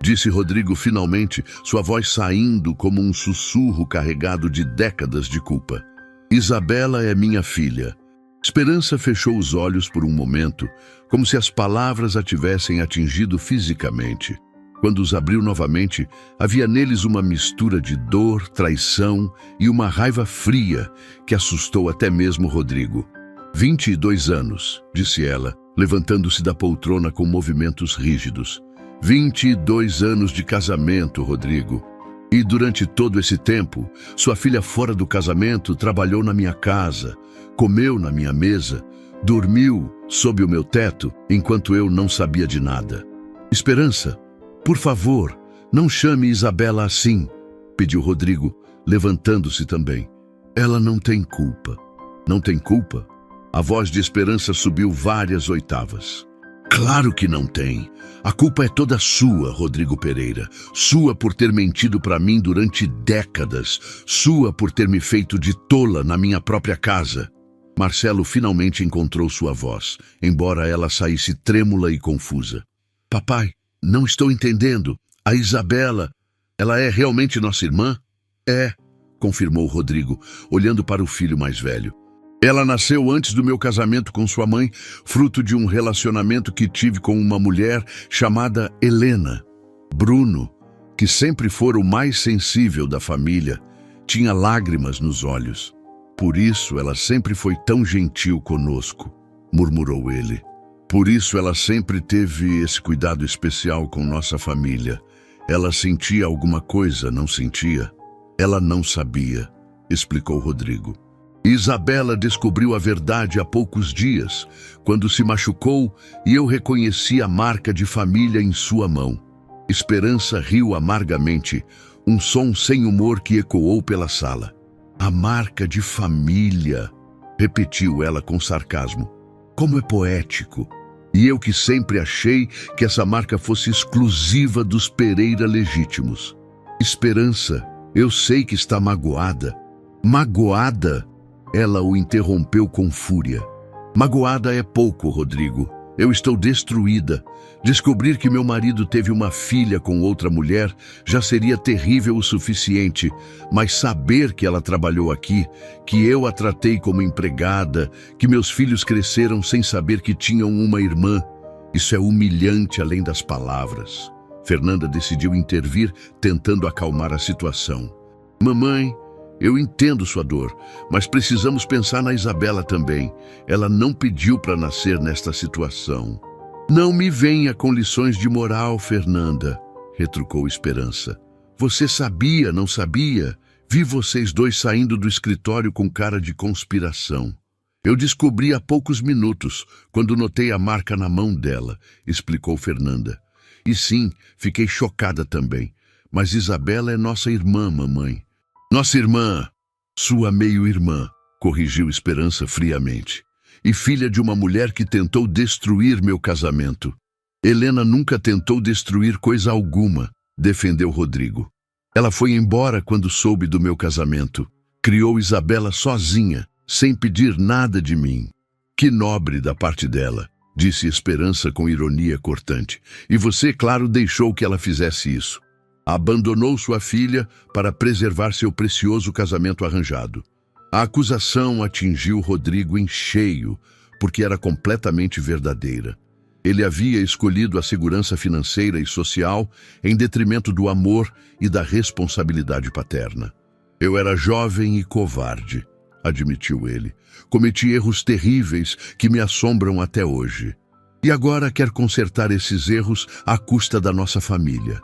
disse Rodrigo finalmente, sua voz saindo como um sussurro carregado de décadas de culpa. Isabela é minha filha. Esperança fechou os olhos por um momento, como se as palavras a tivessem atingido fisicamente. Quando os abriu novamente, havia neles uma mistura de dor, traição e uma raiva fria que assustou até mesmo Rodrigo. 22 anos, disse ela, levantando-se da poltrona com movimentos rígidos. 22 anos de casamento, Rodrigo. E durante todo esse tempo, sua filha fora do casamento trabalhou na minha casa, comeu na minha mesa, dormiu sob o meu teto enquanto eu não sabia de nada. Esperança, por favor, não chame Isabela assim, pediu Rodrigo, levantando-se também. Ela não tem culpa. Não tem culpa? A voz de Esperança subiu várias oitavas. Claro que não tem. A culpa é toda sua, Rodrigo Pereira. Sua por ter mentido para mim durante décadas. Sua por ter me feito de tola na minha própria casa. Marcelo finalmente encontrou sua voz, embora ela saísse trêmula e confusa. Papai, não estou entendendo. A Isabela... Ela é realmente nossa irmã? É, confirmou Rodrigo, olhando para o filho mais velho. Ela nasceu antes do meu casamento com sua mãe, fruto de um relacionamento que tive com uma mulher chamada Helena. Bruno, que sempre fora o mais sensível da família, tinha lágrimas nos olhos. Por isso ela sempre foi tão gentil conosco, murmurou ele. Por isso ela sempre teve esse cuidado especial com nossa família. Ela sentia alguma coisa, não sentia? Ela não sabia, explicou Rodrigo. Isabela descobriu a verdade há poucos dias, quando se machucou e eu reconheci a marca de família em sua mão. Esperança riu amargamente, um som sem humor que ecoou pela sala. A marca de família, repetiu ela com sarcasmo. Como é poético! E eu que sempre achei que essa marca fosse exclusiva dos Pereira legítimos. Esperança, eu sei que está magoada. Magoada? Ela o interrompeu com fúria. Magoada é pouco, Rodrigo. Eu estou destruída. Descobrir que meu marido teve uma filha com outra mulher já seria terrível o suficiente, mas saber que ela trabalhou aqui, que eu a tratei como empregada, que meus filhos cresceram sem saber que tinham uma irmã, isso é humilhante além das palavras. Fernanda decidiu intervir, tentando acalmar a situação. Mamãe, eu entendo sua dor, mas precisamos pensar na Isabela também. Ela não pediu para nascer nesta situação. Não me venha com lições de moral, Fernanda, retrucou Esperança. Você sabia, não sabia? Vi vocês dois saindo do escritório com cara de conspiração. Eu descobri há poucos minutos, quando notei a marca na mão dela, explicou Fernanda. E sim, fiquei chocada também. Mas Isabela é nossa irmã, mamãe. Nossa irmã, sua meio-irmã, corrigiu Esperança friamente. E filha de uma mulher que tentou destruir meu casamento. Helena nunca tentou destruir coisa alguma, defendeu Rodrigo. Ela foi embora quando soube do meu casamento. Criou Isabela sozinha, sem pedir nada de mim. Que nobre da parte dela, disse Esperança com ironia cortante. E você, claro, deixou que ela fizesse isso. Abandonou sua filha para preservar seu precioso casamento arranjado. A acusação atingiu Rodrigo em cheio, porque era completamente verdadeira. Ele havia escolhido a segurança financeira e social em detrimento do amor e da responsabilidade paterna. Eu era jovem e covarde, admitiu ele. Cometi erros terríveis que me assombram até hoje. E agora quer consertar esses erros à custa da nossa família,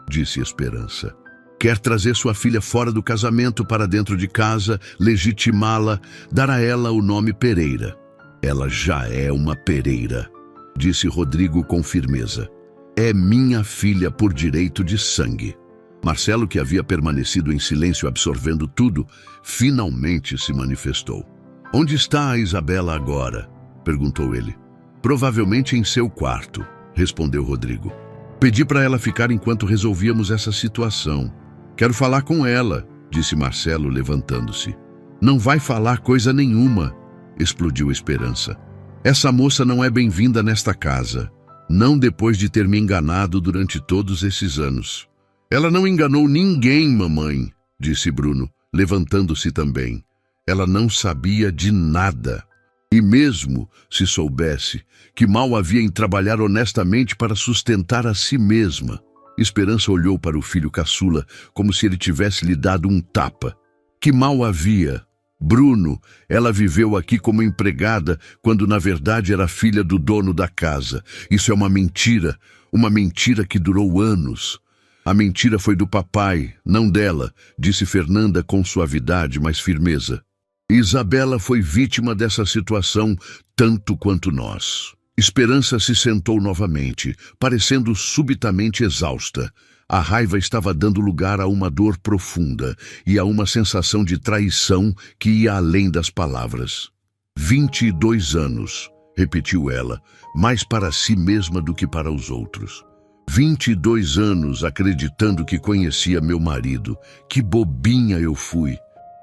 disse Esperança. Quer trazer sua filha fora do casamento para dentro de casa, legitimá-la, dar a ela o nome Pereira. Ela já é uma Pereira, disse Rodrigo com firmeza. É minha filha por direito de sangue. Marcelo, que havia permanecido em silêncio absorvendo tudo, finalmente se manifestou. Onde está a Isabela agora? Perguntou ele. Provavelmente em seu quarto, respondeu Rodrigo. Pedi para ela ficar enquanto resolvíamos essa situação. Quero falar com ela, disse Marcelo, levantando-se. Não vai falar coisa nenhuma, explodiu Esperança. Essa moça não é bem-vinda nesta casa. Não depois de ter me enganado durante todos esses anos. Ela não enganou ninguém, mamãe, disse Bruno, levantando-se também. Ela não sabia de nada. E mesmo se soubesse, que mal havia em trabalhar honestamente para sustentar a si mesma. Esperança olhou para o filho caçula como se ele tivesse lhe dado um tapa. Que mal havia? Bruno, ela viveu aqui como empregada, quando na verdade era filha do dono da casa. Isso é uma mentira que durou anos. A mentira foi do papai, não dela, disse Fernanda com suavidade, mas firmeza. Isabela foi vítima dessa situação tanto quanto nós. Esperança se sentou novamente, parecendo subitamente exausta. A raiva estava dando lugar a uma dor profunda e a uma sensação de traição que ia além das palavras. 22 anos, repetiu ela, mais para si mesma do que para os outros. 22 anos acreditando que conhecia meu marido. Que bobinha eu fui.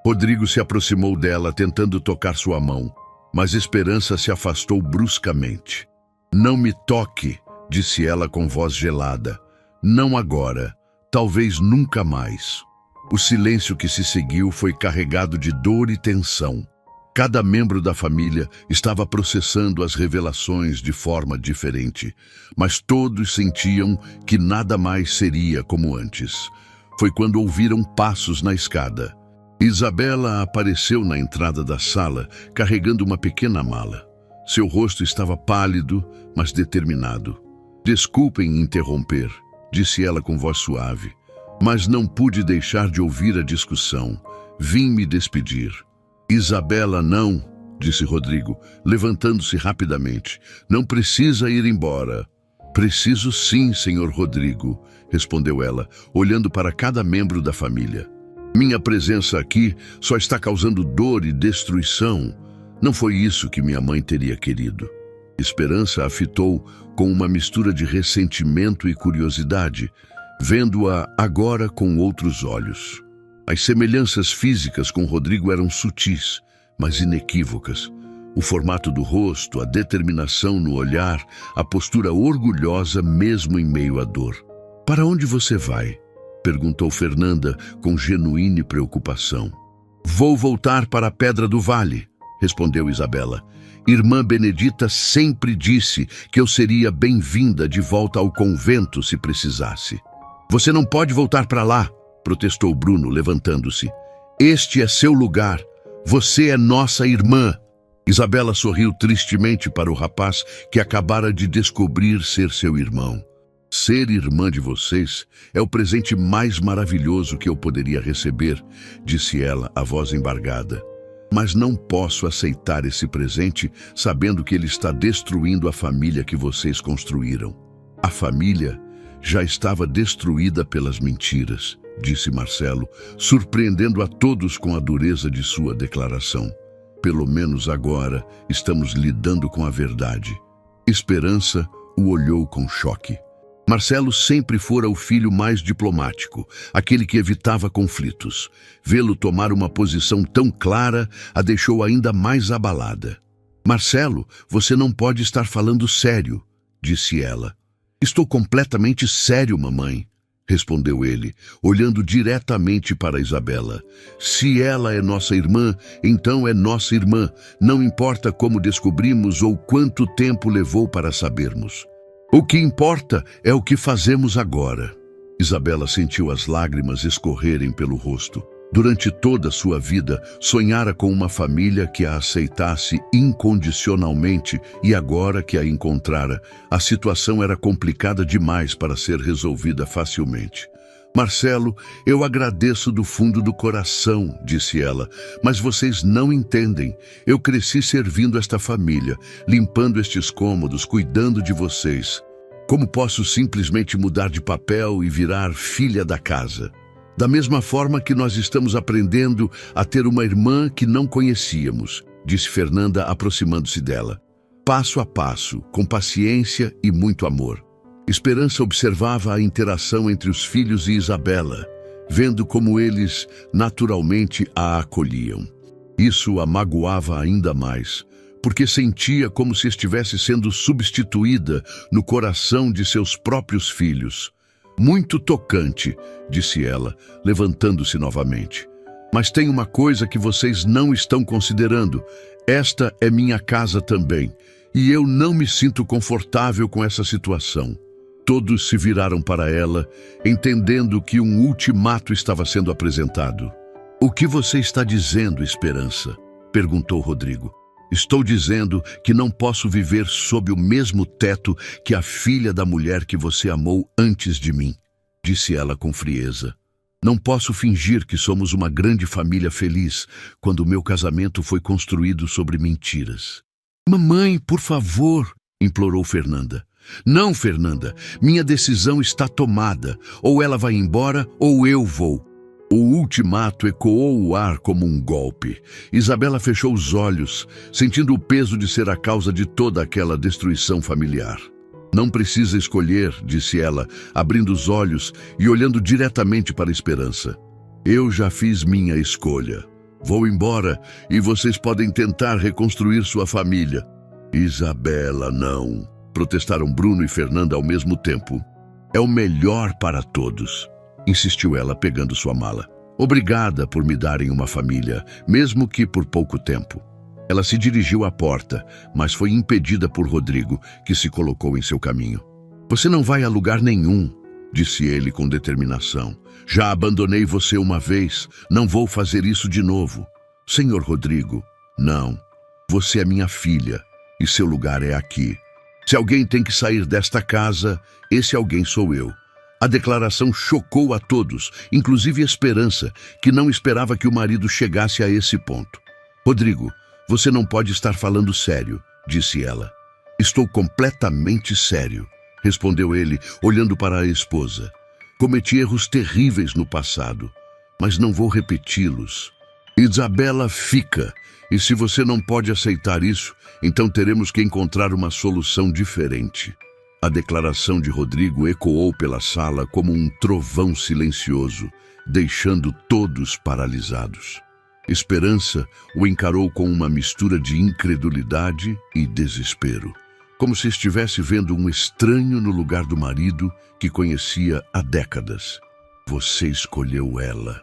Rodrigo se aproximou dela, tentando tocar sua mão, mas Esperança se afastou bruscamente. Não me toque, disse ela com voz gelada. Não agora. Talvez nunca mais. O silêncio que se seguiu foi carregado de dor e tensão. Cada membro da família estava processando as revelações de forma diferente, mas todos sentiam que nada mais seria como antes. Foi quando ouviram passos na escada. Isabela apareceu na entrada da sala, carregando uma pequena mala. Seu rosto estava pálido, mas determinado. "Desculpem interromper", disse ela com voz suave, "mas não pude deixar de ouvir a discussão. Vim me despedir." "Isabela, não", disse Rodrigo, levantando-se rapidamente. "Não precisa ir embora." "Preciso sim, senhor Rodrigo", respondeu ela, olhando para cada membro da família. "Minha presença aqui só está causando dor e destruição. Não foi isso que minha mãe teria querido." Esperança a fitou com uma mistura de ressentimento e curiosidade, vendo-a agora com outros olhos. As semelhanças físicas com Rodrigo eram sutis, mas inequívocas. O formato do rosto, a determinação no olhar, a postura orgulhosa mesmo em meio à dor. "Para onde você vai?", perguntou Fernanda com genuína preocupação. "Vou voltar para a Pedra do Vale", respondeu Isabela. "Irmã Benedita sempre disse que eu seria bem-vinda de volta ao convento se precisasse." "Você não pode voltar para lá", protestou Bruno, levantando-se. "Este é seu lugar. Você é nossa irmã." Isabela sorriu tristemente para o rapaz que acabara de descobrir ser seu irmão. "Ser irmã de vocês é o presente mais maravilhoso que eu poderia receber", disse ela, a voz embargada. "Mas não posso aceitar esse presente sabendo que ele está destruindo a família que vocês construíram." "A família já estava destruída pelas mentiras", disse Marcelo, surpreendendo a todos com a dureza de sua declaração. "Pelo menos agora estamos lidando com a verdade." Esperança o olhou com choque. Marcelo sempre fora o filho mais diplomático, aquele que evitava conflitos. Vê-lo tomar uma posição tão clara a deixou ainda mais abalada. "Marcelo, você não pode estar falando sério", disse ela. "Estou completamente sério, mamãe", respondeu ele, olhando diretamente para Isabela. "Se ela é nossa irmã, então é nossa irmã. Não importa como descobrimos ou quanto tempo levou para sabermos. O que importa é o que fazemos agora." Isabela sentiu as lágrimas escorrerem pelo rosto. Durante toda a sua vida, sonhara com uma família que a aceitasse incondicionalmente e agora que a encontrara, a situação era complicada demais para ser resolvida facilmente. "Marcelo, eu agradeço do fundo do coração", disse ela, "mas vocês não entendem. Eu cresci servindo esta família, limpando estes cômodos, cuidando de vocês. Como posso simplesmente mudar de papel e virar filha da casa? Da mesma forma que nós estamos aprendendo a ter uma irmã que não conhecíamos", disse Fernanda, aproximando-se dela. "Passo a passo, com paciência e muito amor." Esperança observava a interação entre os filhos e Isabela, vendo como eles naturalmente a acolhiam. Isso a magoava ainda mais, porque sentia como se estivesse sendo substituída no coração de seus próprios filhos. "Muito tocante", disse ela, levantando-se novamente. "Mas tem uma coisa que vocês não estão considerando. Esta é minha casa também, e eu não me sinto confortável com essa situação." Todos se viraram para ela, entendendo que um ultimato estava sendo apresentado. "O que você está dizendo, Esperança?", perguntou Rodrigo. "Estou dizendo que não posso viver sob o mesmo teto que a filha da mulher que você amou antes de mim", disse ela com frieza. "Não posso fingir que somos uma grande família feliz quando o meu casamento foi construído sobre mentiras." "Mamãe, por favor", implorou Fernanda. "Não, Fernanda, minha decisão está tomada. Ou ela vai embora ou eu vou." O ultimato ecoou o ar como um golpe. Isabela fechou os olhos, sentindo o peso de ser a causa de toda aquela destruição familiar. "Não precisa escolher", disse ela, abrindo os olhos e olhando diretamente para a Esperança. "Eu já fiz minha escolha. Vou embora e vocês podem tentar reconstruir sua família." "Isabela, não", protestaram Bruno e Fernanda ao mesmo tempo. "É o melhor para todos." insistiu ela, pegando sua mala. Obrigada por me darem uma família, mesmo que por pouco tempo. Ela se dirigiu à porta, mas foi impedida por Rodrigo, que se colocou em seu caminho. Você não vai a lugar nenhum, disse ele com determinação. Já abandonei você uma vez, não vou fazer isso de novo. Senhor Rodrigo, não. Você é minha filha e seu lugar é aqui. Se alguém tem que sair desta casa, esse alguém sou eu. A declaração chocou a todos, inclusive Esperança, que não esperava que o marido chegasse a esse ponto. Rodrigo, você não pode estar falando sério, disse ela. Estou completamente sério, respondeu ele, olhando para a esposa. Cometi erros terríveis no passado, mas não vou repeti-los. Isabela fica, e se você não pode aceitar isso, então teremos que encontrar uma solução diferente. A declaração de Rodrigo ecoou pela sala como um trovão silencioso, deixando todos paralisados. Esperança o encarou com uma mistura de incredulidade e desespero, como se estivesse vendo um estranho no lugar do marido que conhecia há décadas. Você escolheu ela,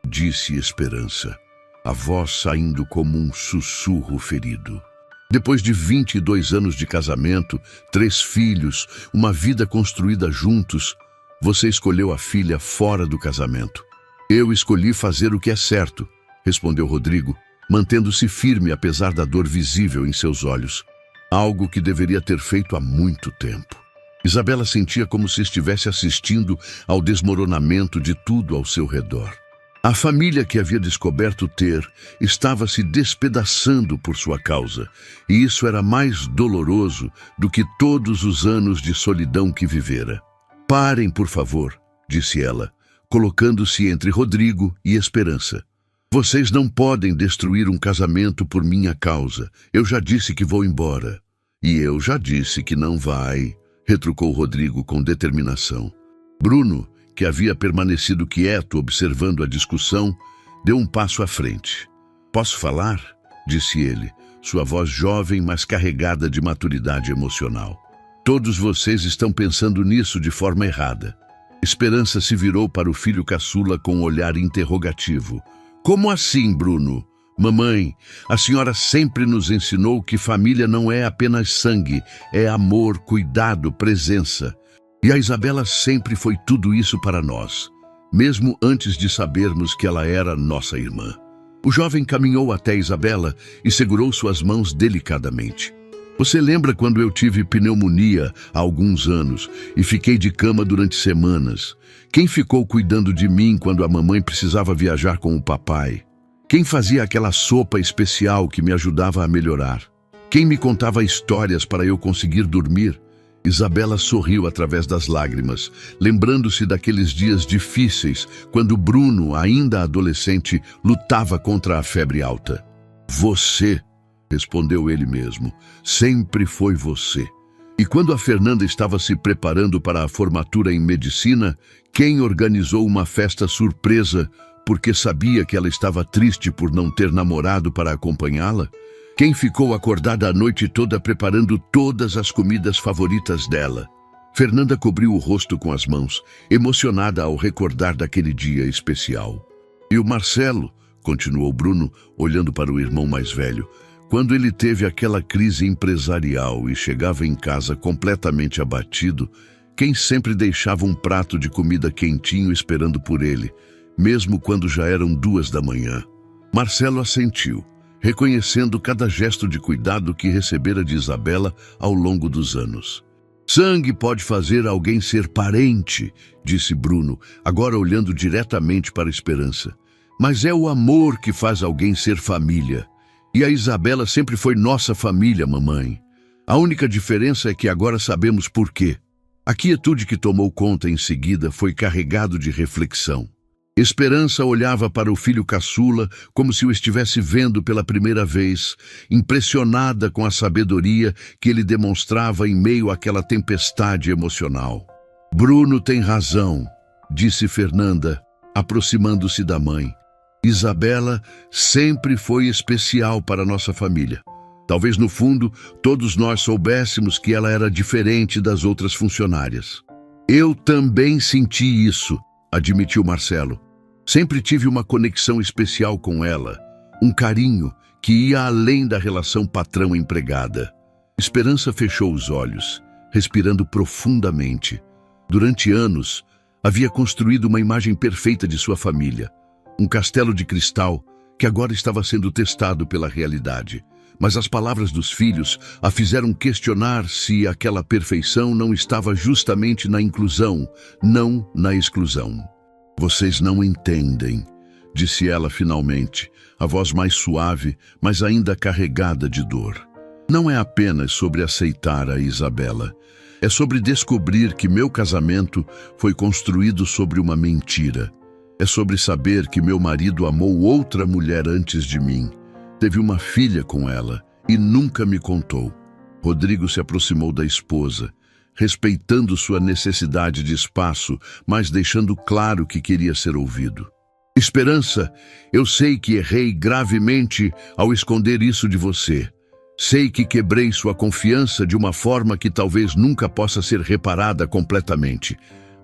disse Esperança, a voz saindo como um sussurro ferido. Depois de 22 anos de casamento, 3 filhos, uma vida construída juntos, você escolheu a filha fora do casamento. Eu escolhi fazer o que é certo, respondeu Rodrigo, mantendo-se firme apesar da dor visível em seus olhos. Algo que deveria ter feito há muito tempo. Isabela sentia como se estivesse assistindo ao desmoronamento de tudo ao seu redor. A família que havia descoberto ter estava se despedaçando por sua causa, e isso era mais doloroso do que todos os anos de solidão que vivera. Parem, por favor, disse ela, colocando-se entre Rodrigo e Esperança. Vocês não podem destruir um casamento por minha causa. Eu já disse que vou embora. E eu já disse que não vai, retrucou Rodrigo com determinação. Bruno, que havia permanecido quieto observando a discussão, deu um passo à frente. Posso falar? Disse ele, sua voz jovem, mas carregada de maturidade emocional. Todos vocês estão pensando nisso de forma errada. Esperança se virou para o filho caçula com um olhar interrogativo. Como assim, Bruno? Mamãe, a senhora sempre nos ensinou que família não é apenas sangue, é amor, cuidado, presença. E a Isabela sempre foi tudo isso para nós, mesmo antes de sabermos que ela era nossa irmã. O jovem caminhou até Isabela e segurou suas mãos delicadamente. Você lembra quando eu tive pneumonia há alguns anos e fiquei de cama durante semanas? Quem ficou cuidando de mim quando a mamãe precisava viajar com o papai? Quem fazia aquela sopa especial que me ajudava a melhorar? Quem me contava histórias para eu conseguir dormir? Isabela sorriu através das lágrimas, lembrando-se daqueles dias difíceis, quando Bruno, ainda adolescente, lutava contra a febre alta. Você, respondeu ele mesmo, sempre foi você. E quando a Fernanda estava se preparando para a formatura em medicina, quem organizou uma festa surpresa porque sabia que ela estava triste por não ter namorado para acompanhá-la? Quem ficou acordada a noite toda preparando todas as comidas favoritas dela? Fernanda cobriu o rosto com as mãos, emocionada ao recordar daquele dia especial. E o Marcelo, continuou Bruno, olhando para o irmão mais velho, quando ele teve aquela crise empresarial e chegava em casa completamente abatido, quem sempre deixava um prato de comida quentinho esperando por ele, mesmo quando já eram 2 da manhã? Marcelo assentiu, reconhecendo cada gesto de cuidado que recebera de Isabela ao longo dos anos. Sangue pode fazer alguém ser parente, disse Bruno, agora olhando diretamente para a Esperança. Mas é o amor que faz alguém ser família. E a Isabela sempre foi nossa família, mamãe. A única diferença é que agora sabemos por quê. A quietude que tomou conta em seguida foi carregado de reflexão. Esperança olhava para o filho caçula como se o estivesse vendo pela primeira vez, impressionada com a sabedoria que ele demonstrava em meio àquela tempestade emocional. Bruno tem razão, disse Fernanda, aproximando-se da mãe. Isabela sempre foi especial para nossa família. Talvez no fundo todos nós soubéssemos que ela era diferente das outras funcionárias. Eu também senti isso, admitiu Marcelo. Sempre tive uma conexão especial com ela, um carinho que ia além da relação patrão-empregada. Esperança fechou os olhos, respirando profundamente. Durante anos, havia construído uma imagem perfeita de sua família, um castelo de cristal que agora estava sendo testado pela realidade. Mas as palavras dos filhos a fizeram questionar se aquela perfeição não estava justamente na inclusão, não na exclusão. Vocês não entendem, disse ela finalmente, a voz mais suave, mas ainda carregada de dor. Não é apenas sobre aceitar a Isabela. É sobre descobrir que meu casamento foi construído sobre uma mentira. É sobre saber que meu marido amou outra mulher antes de mim. Teve uma filha com ela e nunca me contou. Rodrigo se aproximou da esposa, respeitando sua necessidade de espaço, mas deixando claro que queria ser ouvido. Esperança, eu sei que errei gravemente ao esconder isso de você. Sei que quebrei sua confiança de uma forma que talvez nunca possa ser reparada completamente.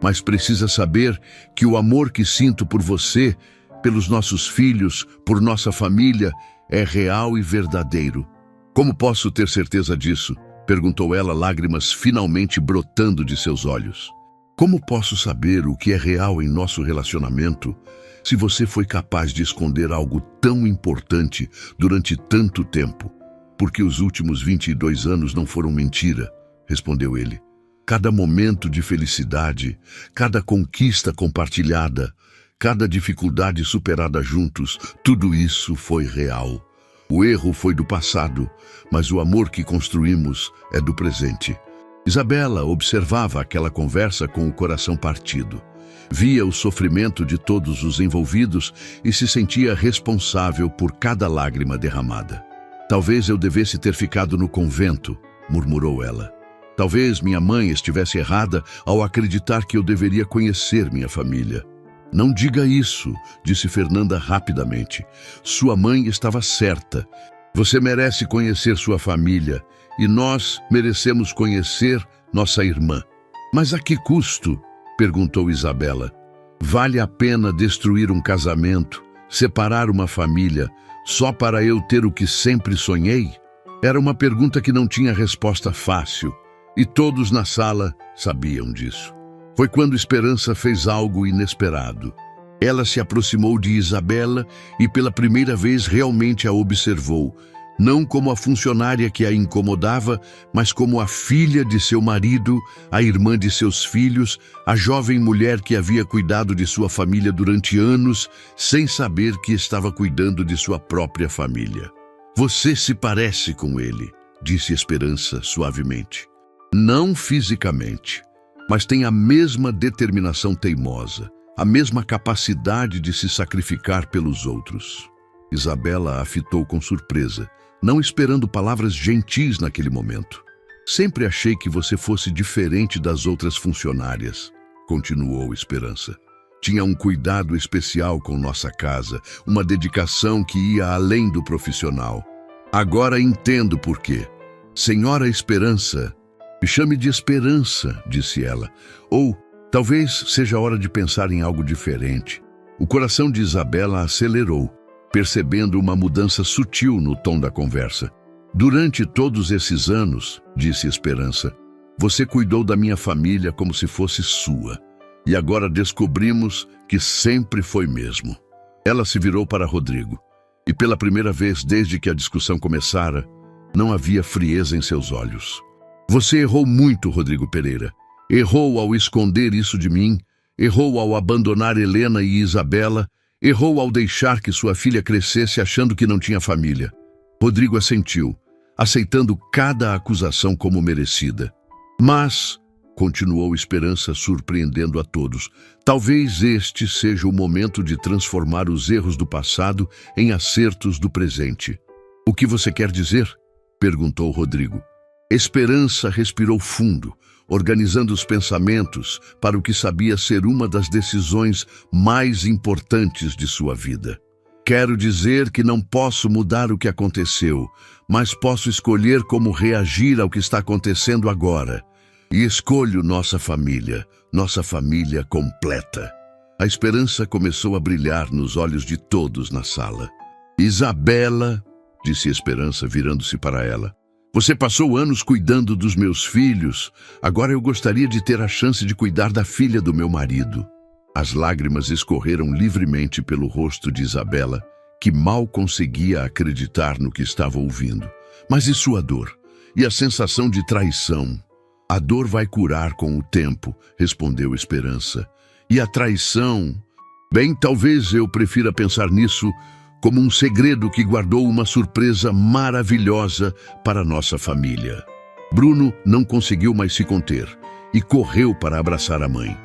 Mas precisa saber que o amor que sinto por você, pelos nossos filhos, por nossa família, é real e verdadeiro. Como posso ter certeza disso? Perguntou ela, lágrimas finalmente brotando de seus olhos. Como posso saber o que é real em nosso relacionamento se você foi capaz de esconder algo tão importante durante tanto tempo? Porque os últimos 22 anos não foram mentira, respondeu ele. Cada momento de felicidade, cada conquista compartilhada, cada dificuldade superada juntos, tudo isso foi real. O erro foi do passado, mas o amor que construímos é do presente. Isabela observava aquela conversa com o coração partido. Via o sofrimento de todos os envolvidos e se sentia responsável por cada lágrima derramada. Talvez eu devesse ter ficado no convento, murmurou ela. Talvez minha mãe estivesse errada ao acreditar que eu deveria conhecer minha família. Não diga isso, disse Fernanda rapidamente. Sua mãe estava certa. Você merece conhecer sua família e nós merecemos conhecer nossa irmã. Mas a que custo? Perguntou Isabela. Vale a pena destruir um casamento, separar uma família, só para eu ter o que sempre sonhei? Era uma pergunta que não tinha resposta fácil, e todos na sala sabiam disso. Foi quando Esperança fez algo inesperado. Ela se aproximou de Isabela e pela primeira vez realmente a observou, não como a funcionária que a incomodava, mas como a filha de seu marido, a irmã de seus filhos, a jovem mulher que havia cuidado de sua família durante anos, sem saber que estava cuidando de sua própria família. Você se parece com ele, disse Esperança suavemente. Não fisicamente, mas tem a mesma determinação teimosa, a mesma capacidade de se sacrificar pelos outros. Isabela a fitou com surpresa, não esperando palavras gentis naquele momento. Sempre achei que você fosse diferente das outras funcionárias, continuou Esperança. Tinha um cuidado especial com nossa casa, uma dedicação que ia além do profissional. Agora entendo por quê. Senhora Esperança, me chame de Esperança, disse ela. Ou talvez seja hora de pensar em algo diferente. O coração de Isabela acelerou, percebendo uma mudança sutil no tom da conversa. Durante todos esses anos, disse Esperança, você cuidou da minha família como se fosse sua. E agora descobrimos que sempre foi mesmo. Ela se virou para Rodrigo. E pela primeira vez desde que a discussão começara, não havia frieza em seus olhos. Você errou muito, Rodrigo Pereira. Errou ao esconder isso de mim, errou ao abandonar Helena e Isabela, errou ao deixar que sua filha crescesse achando que não tinha família. Rodrigo assentiu, aceitando cada acusação como merecida. Mas, continuou Esperança surpreendendo a todos, talvez este seja o momento de transformar os erros do passado em acertos do presente. O que você quer dizer? Perguntou Rodrigo. Esperança respirou fundo, organizando os pensamentos para o que sabia ser uma das decisões mais importantes de sua vida. Quero dizer que não posso mudar o que aconteceu, mas posso escolher como reagir ao que está acontecendo agora. E escolho nossa família completa. A esperança começou a brilhar nos olhos de todos na sala. Isabela, disse Esperança, virando-se para ela, você passou anos cuidando dos meus filhos. Agora eu gostaria de ter a chance de cuidar da filha do meu marido. As lágrimas escorreram livremente pelo rosto de Isabela, que mal conseguia acreditar no que estava ouvindo. Mas e sua dor? E a sensação de traição? A dor vai curar com o tempo, respondeu Esperança. E a traição? Bem, talvez eu prefira pensar nisso como um segredo que guardou uma surpresa maravilhosa para nossa família. Bruno não conseguiu mais se conter e correu para abraçar a mãe.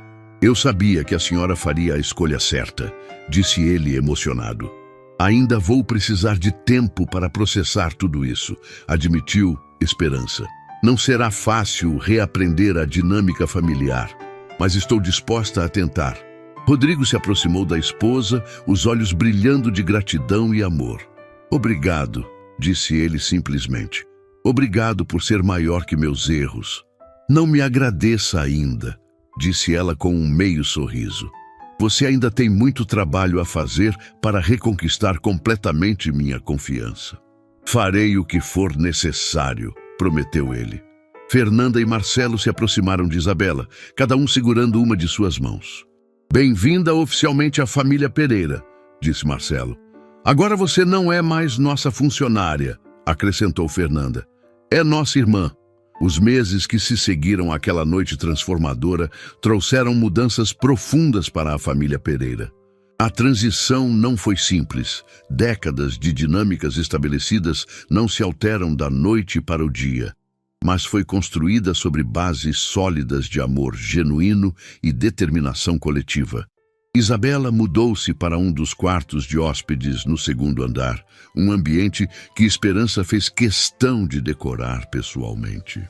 Eu sabia que a senhora faria a escolha certa, disse ele emocionado. Ainda vou precisar de tempo para processar tudo isso, admitiu Esperança. Não será fácil reaprender a dinâmica familiar, mas estou disposta a tentar. Rodrigo se aproximou da esposa, os olhos brilhando de gratidão e amor. Obrigado, disse ele simplesmente. Obrigado por ser maior que meus erros. Não me agradeça ainda, disse ela com um meio sorriso. Você ainda tem muito trabalho a fazer para reconquistar completamente minha confiança. Farei o que for necessário, prometeu ele. Fernanda e Marcelo se aproximaram de Isabela, cada um segurando uma de suas mãos. Bem-vinda oficialmente à família Pereira, disse Marcelo. Agora você não é mais nossa funcionária, acrescentou Fernanda. É nossa irmã. Os meses que se seguiram àquela noite transformadora trouxeram mudanças profundas para a família Pereira. A transição não foi simples. Décadas de dinâmicas estabelecidas não se alteram da noite para o dia, mas foi construída sobre bases sólidas de amor genuíno e determinação coletiva. Isabela mudou-se para um dos quartos de hóspedes no segundo andar, um ambiente que Esperança fez questão de decorar pessoalmente.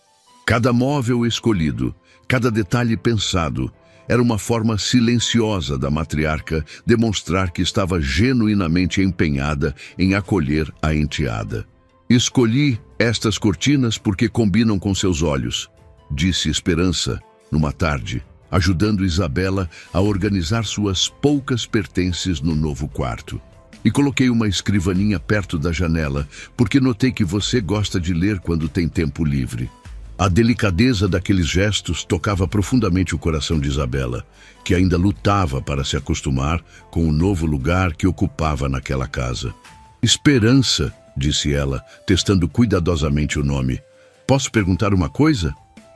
Cada móvel escolhido, cada detalhe pensado, era uma forma silenciosa da matriarca demonstrar que estava genuinamente empenhada em acolher a enteada. Escolhi estas cortinas porque combinam com seus olhos, disse Esperança, numa tarde, ajudando Isabela a organizar suas poucas pertences no novo quarto. E coloquei uma escrivaninha perto da janela, porque notei que você gosta de ler quando tem tempo livre. A delicadeza daqueles gestos tocava profundamente o coração de Isabela, que ainda lutava para se acostumar com o novo lugar que ocupava naquela casa. Esperança, disse ela, testando cuidadosamente o nome. Posso perguntar uma coisa?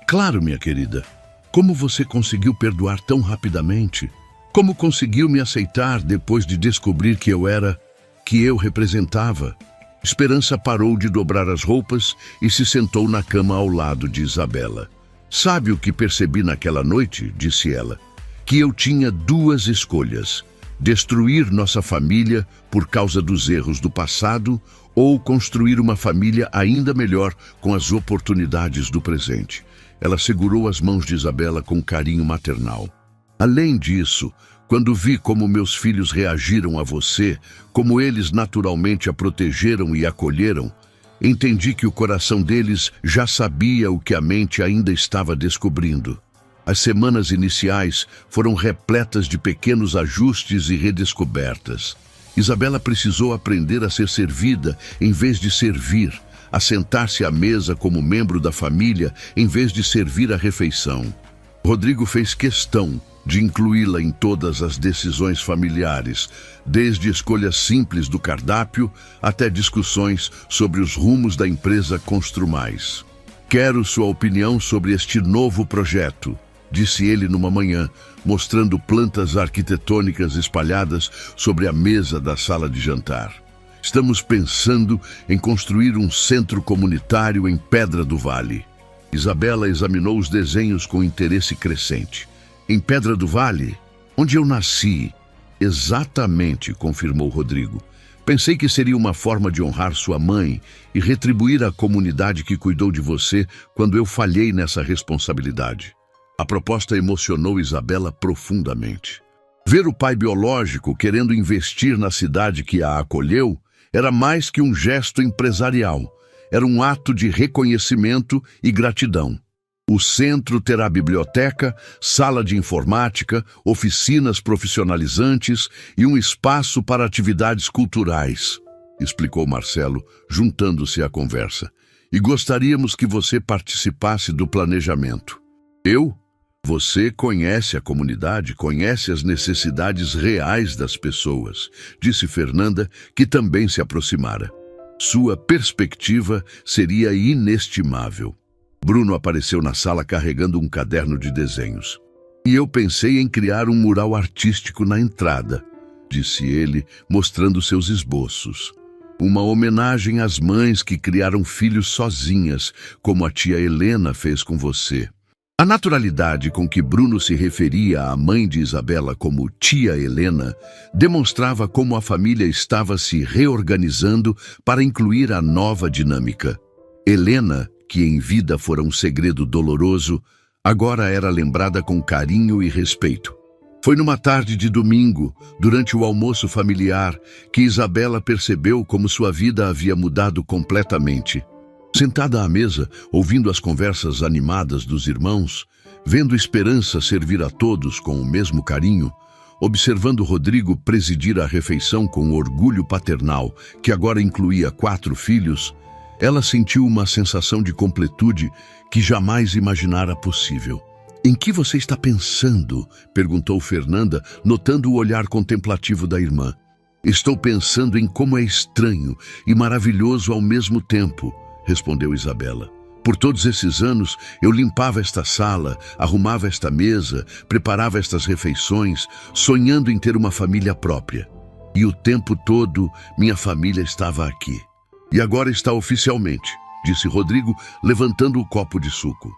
Claro, minha querida. Como você conseguiu perdoar tão rapidamente? Como conseguiu me aceitar depois de descobrir que eu representava? Esperança parou de dobrar as roupas e se sentou na cama ao lado de Isabela. Sabe o que percebi naquela noite? Disse ela. Que eu tinha duas escolhas. Destruir nossa família por causa dos erros do passado ou construir uma família ainda melhor com as oportunidades do presente. Ela segurou as mãos de Isabela com carinho maternal. Além disso, quando vi como meus filhos reagiram a você, como eles naturalmente a protegeram e acolheram, entendi que o coração deles já sabia o que a mente ainda estava descobrindo. As semanas iniciais foram repletas de pequenos ajustes e redescobertas. Isabela precisou aprender a ser servida em vez de servir, a sentar-se à mesa como membro da família em vez de servir a refeição. Rodrigo fez questão de incluí-la em todas as decisões familiares, desde escolhas simples do cardápio até discussões sobre os rumos da empresa Construmais. Quero sua opinião sobre este novo projeto, disse ele numa manhã, mostrando plantas arquitetônicas espalhadas sobre a mesa da sala de jantar. Estamos pensando em construir um centro comunitário em Pedra do Vale. Isabela examinou os desenhos com interesse crescente. Em Pedra do Vale, onde eu nasci. Exatamente, confirmou Rodrigo. Pensei que seria uma forma de honrar sua mãe e retribuir a comunidade que cuidou de você quando eu falhei nessa responsabilidade. A proposta emocionou Isabela profundamente. Ver o pai biológico querendo investir na cidade que a acolheu era mais que um gesto empresarial. Era um ato de reconhecimento e gratidão. O centro terá biblioteca, sala de informática, oficinas profissionalizantes e um espaço para atividades culturais, explicou Marcelo, juntando-se à conversa. E gostaríamos que você participasse do planejamento. Eu? Você conhece a comunidade, conhece as necessidades reais das pessoas, disse Fernanda, que também se aproximara. Sua perspectiva seria inestimável. Bruno apareceu na sala carregando um caderno de desenhos. E eu pensei em criar um mural artístico na entrada, disse ele, mostrando seus esboços. Uma homenagem às mães que criaram filhos sozinhas, como a tia Helena fez com você. A naturalidade com que Bruno se referia à mãe de Isabela como tia Helena demonstrava como a família estava se reorganizando para incluir a nova dinâmica. Helena, que em vida fora um segredo doloroso, agora era lembrada com carinho e respeito. Foi numa tarde de domingo, durante o almoço familiar, que Isabela percebeu como sua vida havia mudado completamente. Sentada à mesa, ouvindo as conversas animadas dos irmãos, vendo Esperança servir a todos com o mesmo carinho, observando Rodrigo presidir a refeição com orgulho paternal, que agora incluía 4 filhos, ela sentiu uma sensação de completude que jamais imaginara possível. "Em que você está pensando?" perguntou Fernanda, notando o olhar contemplativo da irmã. "Estou pensando em como é estranho e maravilhoso ao mesmo tempo", respondeu Isabela. "Por todos esses anos, eu limpava esta sala, arrumava esta mesa, preparava estas refeições, sonhando em ter uma família própria. E o tempo todo, minha família estava aqui. E agora está oficialmente", disse Rodrigo, levantando o copo de suco.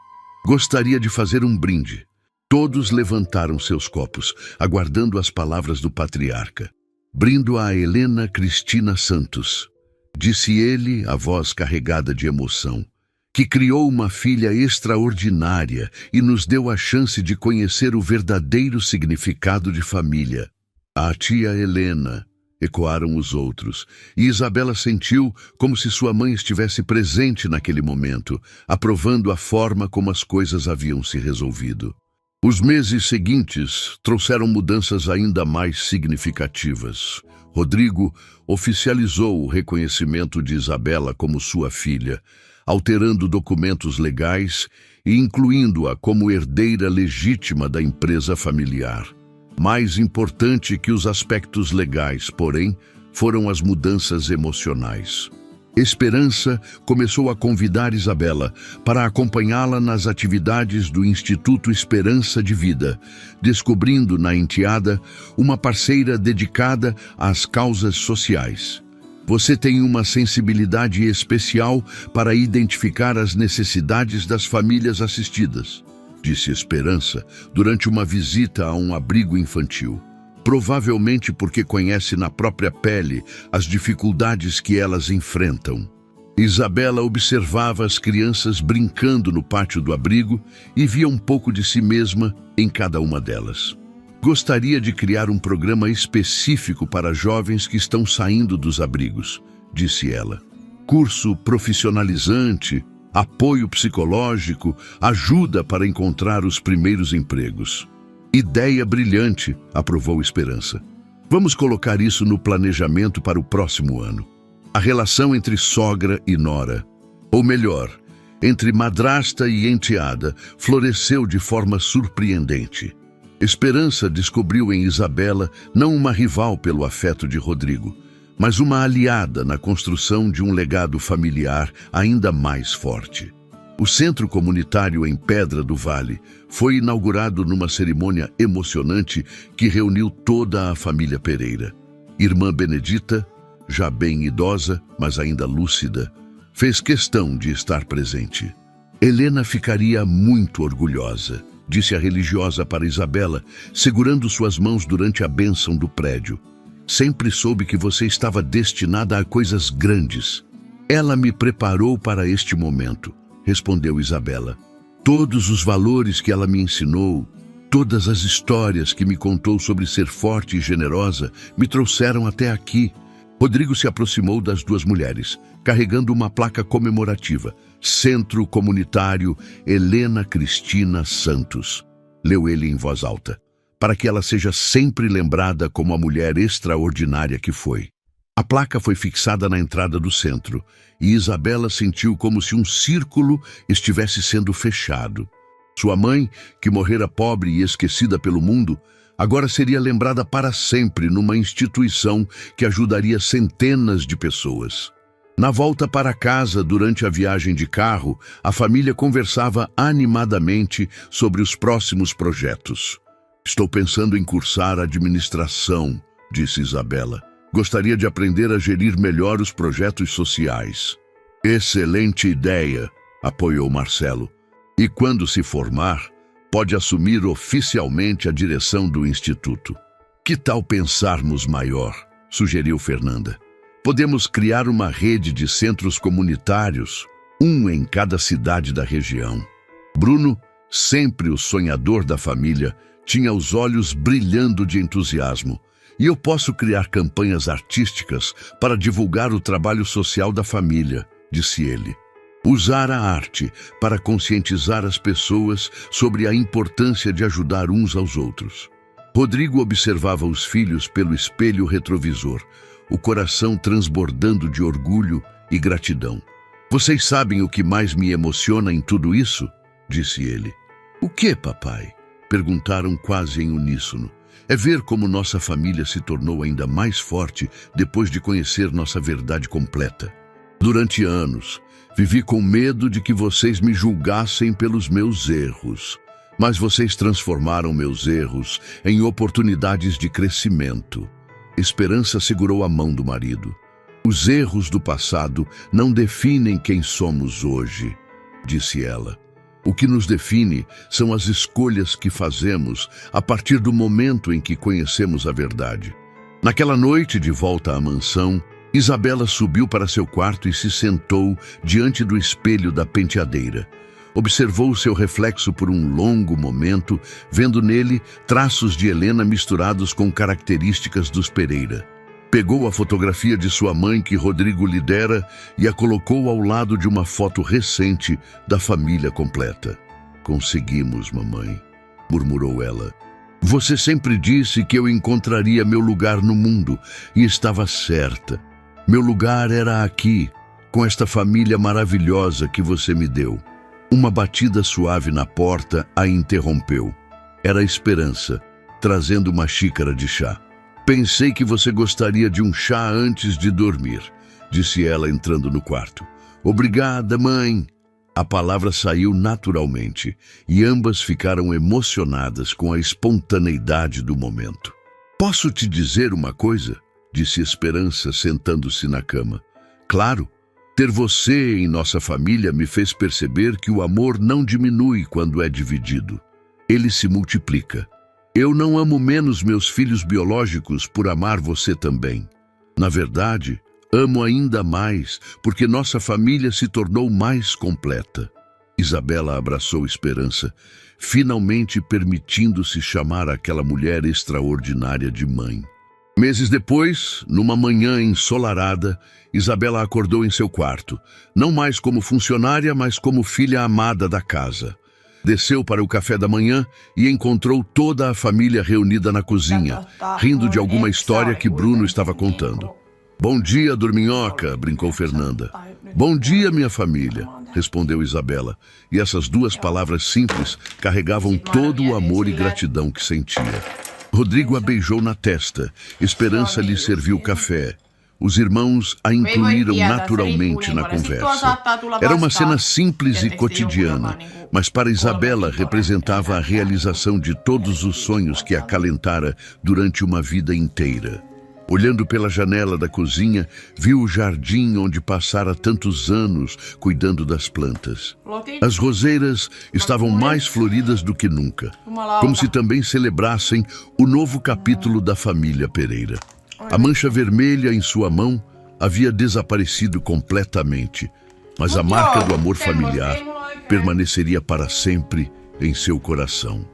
"Gostaria de fazer um brinde." Todos levantaram seus copos, aguardando as palavras do patriarca. "Brindo a Helena Cristina Santos", disse ele, a voz carregada de emoção, "que criou uma filha extraordinária e nos deu a chance de conhecer o verdadeiro significado de família." "A tia Helena", ecoaram os outros, e Isabela sentiu como se sua mãe estivesse presente naquele momento, aprovando a forma como as coisas haviam se resolvido. Os meses seguintes trouxeram mudanças ainda mais significativas. Rodrigo oficializou o reconhecimento de Isabela como sua filha, alterando documentos legais e incluindo-a como herdeira legítima da empresa familiar. Mais importante que os aspectos legais, porém, foram as mudanças emocionais. Esperança começou a convidar Isabela para acompanhá-la nas atividades do Instituto Esperança de Vida, descobrindo na enteada uma parceira dedicada às causas sociais. "Você tem uma sensibilidade especial para identificar as necessidades das famílias assistidas", disse Esperança durante uma visita a um abrigo infantil. "Provavelmente porque conhece na própria pele as dificuldades que elas enfrentam." Isabela observava as crianças brincando no pátio do abrigo e via um pouco de si mesma em cada uma delas. "Gostaria de criar um programa específico para jovens que estão saindo dos abrigos", disse ela. "Curso profissionalizante, apoio psicológico, ajuda para encontrar os primeiros empregos." "Ideia brilhante", aprovou Esperança. "Vamos colocar isso no planejamento para o próximo ano." A relação entre sogra e nora, ou melhor, entre madrasta e enteada, floresceu de forma surpreendente. Esperança descobriu em Isabela não uma rival pelo afeto de Rodrigo, mas uma aliada na construção de um legado familiar ainda mais forte. O Centro Comunitário em Pedra do Vale foi inaugurado numa cerimônia emocionante que reuniu toda a família Pereira. Irmã Benedita, já bem idosa, mas ainda lúcida, fez questão de estar presente. "Helena ficaria muito orgulhosa", disse a religiosa para Isabela, segurando suas mãos durante a bênção do prédio. "Sempre soube que você estava destinada a coisas grandes. Ela me preparou para este momento", respondeu Isabela. "Todos os valores que ela me ensinou, todas as histórias que me contou sobre ser forte e generosa, me trouxeram até aqui." Rodrigo se aproximou das duas mulheres, carregando uma placa comemorativa. Centro Comunitário Helena Cristina Santos. Leu ele em voz alta, para que ela seja sempre lembrada como a mulher extraordinária que foi. A placa foi fixada na entrada do centro, e Isabela sentiu como se um círculo estivesse sendo fechado. Sua mãe, que morrera pobre e esquecida pelo mundo, agora seria lembrada para sempre numa instituição que ajudaria centenas de pessoas. Na volta para casa, durante a viagem de carro, a família conversava animadamente sobre os próximos projetos. Estou pensando em cursar administração, disse Isabela. Gostaria de aprender a gerir melhor os projetos sociais. Excelente ideia, apoiou Marcelo. E quando se formar, pode assumir oficialmente a direção do instituto. Que tal pensarmos maior? Sugeriu Fernanda. Podemos criar uma rede de centros comunitários, um em cada cidade da região. Bruno, sempre o sonhador da família, tinha os olhos brilhando de entusiasmo. E eu posso criar campanhas artísticas para divulgar o trabalho social da família, disse ele. Usar a arte para conscientizar as pessoas sobre a importância de ajudar uns aos outros. Rodrigo observava os filhos pelo espelho retrovisor, o coração transbordando de orgulho e gratidão. Vocês sabem o que mais me emociona em tudo isso? Disse ele. O que, papai? Perguntaram quase em uníssono. É ver como nossa família se tornou ainda mais forte depois de conhecer nossa verdade completa. Durante anos, vivi com medo de que vocês me julgassem pelos meus erros. Mas vocês transformaram meus erros em oportunidades de crescimento. Esperança segurou a mão do marido. Os erros do passado não definem quem somos hoje, disse ela. O que nos define são as escolhas que fazemos a partir do momento em que conhecemos a verdade. Naquela noite de volta à mansão, Isabela subiu para seu quarto e se sentou diante do espelho da penteadeira. Observou seu reflexo por um longo momento, vendo nele traços de Helena misturados com características dos Pereira. Pegou a fotografia de sua mãe que Rodrigo lhe dera e a colocou ao lado de uma foto recente da família completa. Conseguimos, mamãe, murmurou ela. Você sempre disse que eu encontraria meu lugar no mundo e estava certa. Meu lugar era aqui, com esta família maravilhosa que você me deu. Uma batida suave na porta a interrompeu. Era a Esperança, trazendo uma xícara de chá. Pensei que você gostaria de um chá antes de dormir, disse ela entrando no quarto. Obrigada, mãe. A palavra saiu naturalmente e ambas ficaram emocionadas com a espontaneidade do momento. Posso te dizer uma coisa? Disse Esperança, sentando-se na cama. Claro, ter você em nossa família me fez perceber que o amor não diminui quando é dividido. Ele se multiplica. Eu não amo menos meus filhos biológicos por amar você também. Na verdade, amo ainda mais porque nossa família se tornou mais completa. Isabela abraçou Esperança, finalmente permitindo-se chamar aquela mulher extraordinária de mãe. Meses depois, numa manhã ensolarada, Isabela acordou em seu quarto, não mais como funcionária, mas como filha amada da casa. Desceu para o café da manhã e encontrou toda a família reunida na cozinha, rindo de alguma história que Bruno estava contando. Bom dia, dorminhoca, brincou Fernanda. Bom dia, minha família, respondeu Isabela, e essas duas palavras simples carregavam todo o amor e gratidão que sentia. Rodrigo a beijou na testa, Esperança lhe serviu café. Os irmãos a incluíram naturalmente na conversa. Era uma cena simples e cotidiana, mas para Isabela representava a realização de todos os sonhos que acalentara durante uma vida inteira. Olhando pela janela da cozinha, viu o jardim onde passara tantos anos cuidando das plantas. As roseiras estavam mais floridas do que nunca, como se também celebrassem o novo capítulo da família Pereira. A mancha vermelha em sua mão havia desaparecido completamente, mas a marca do amor familiar permaneceria para sempre em seu coração.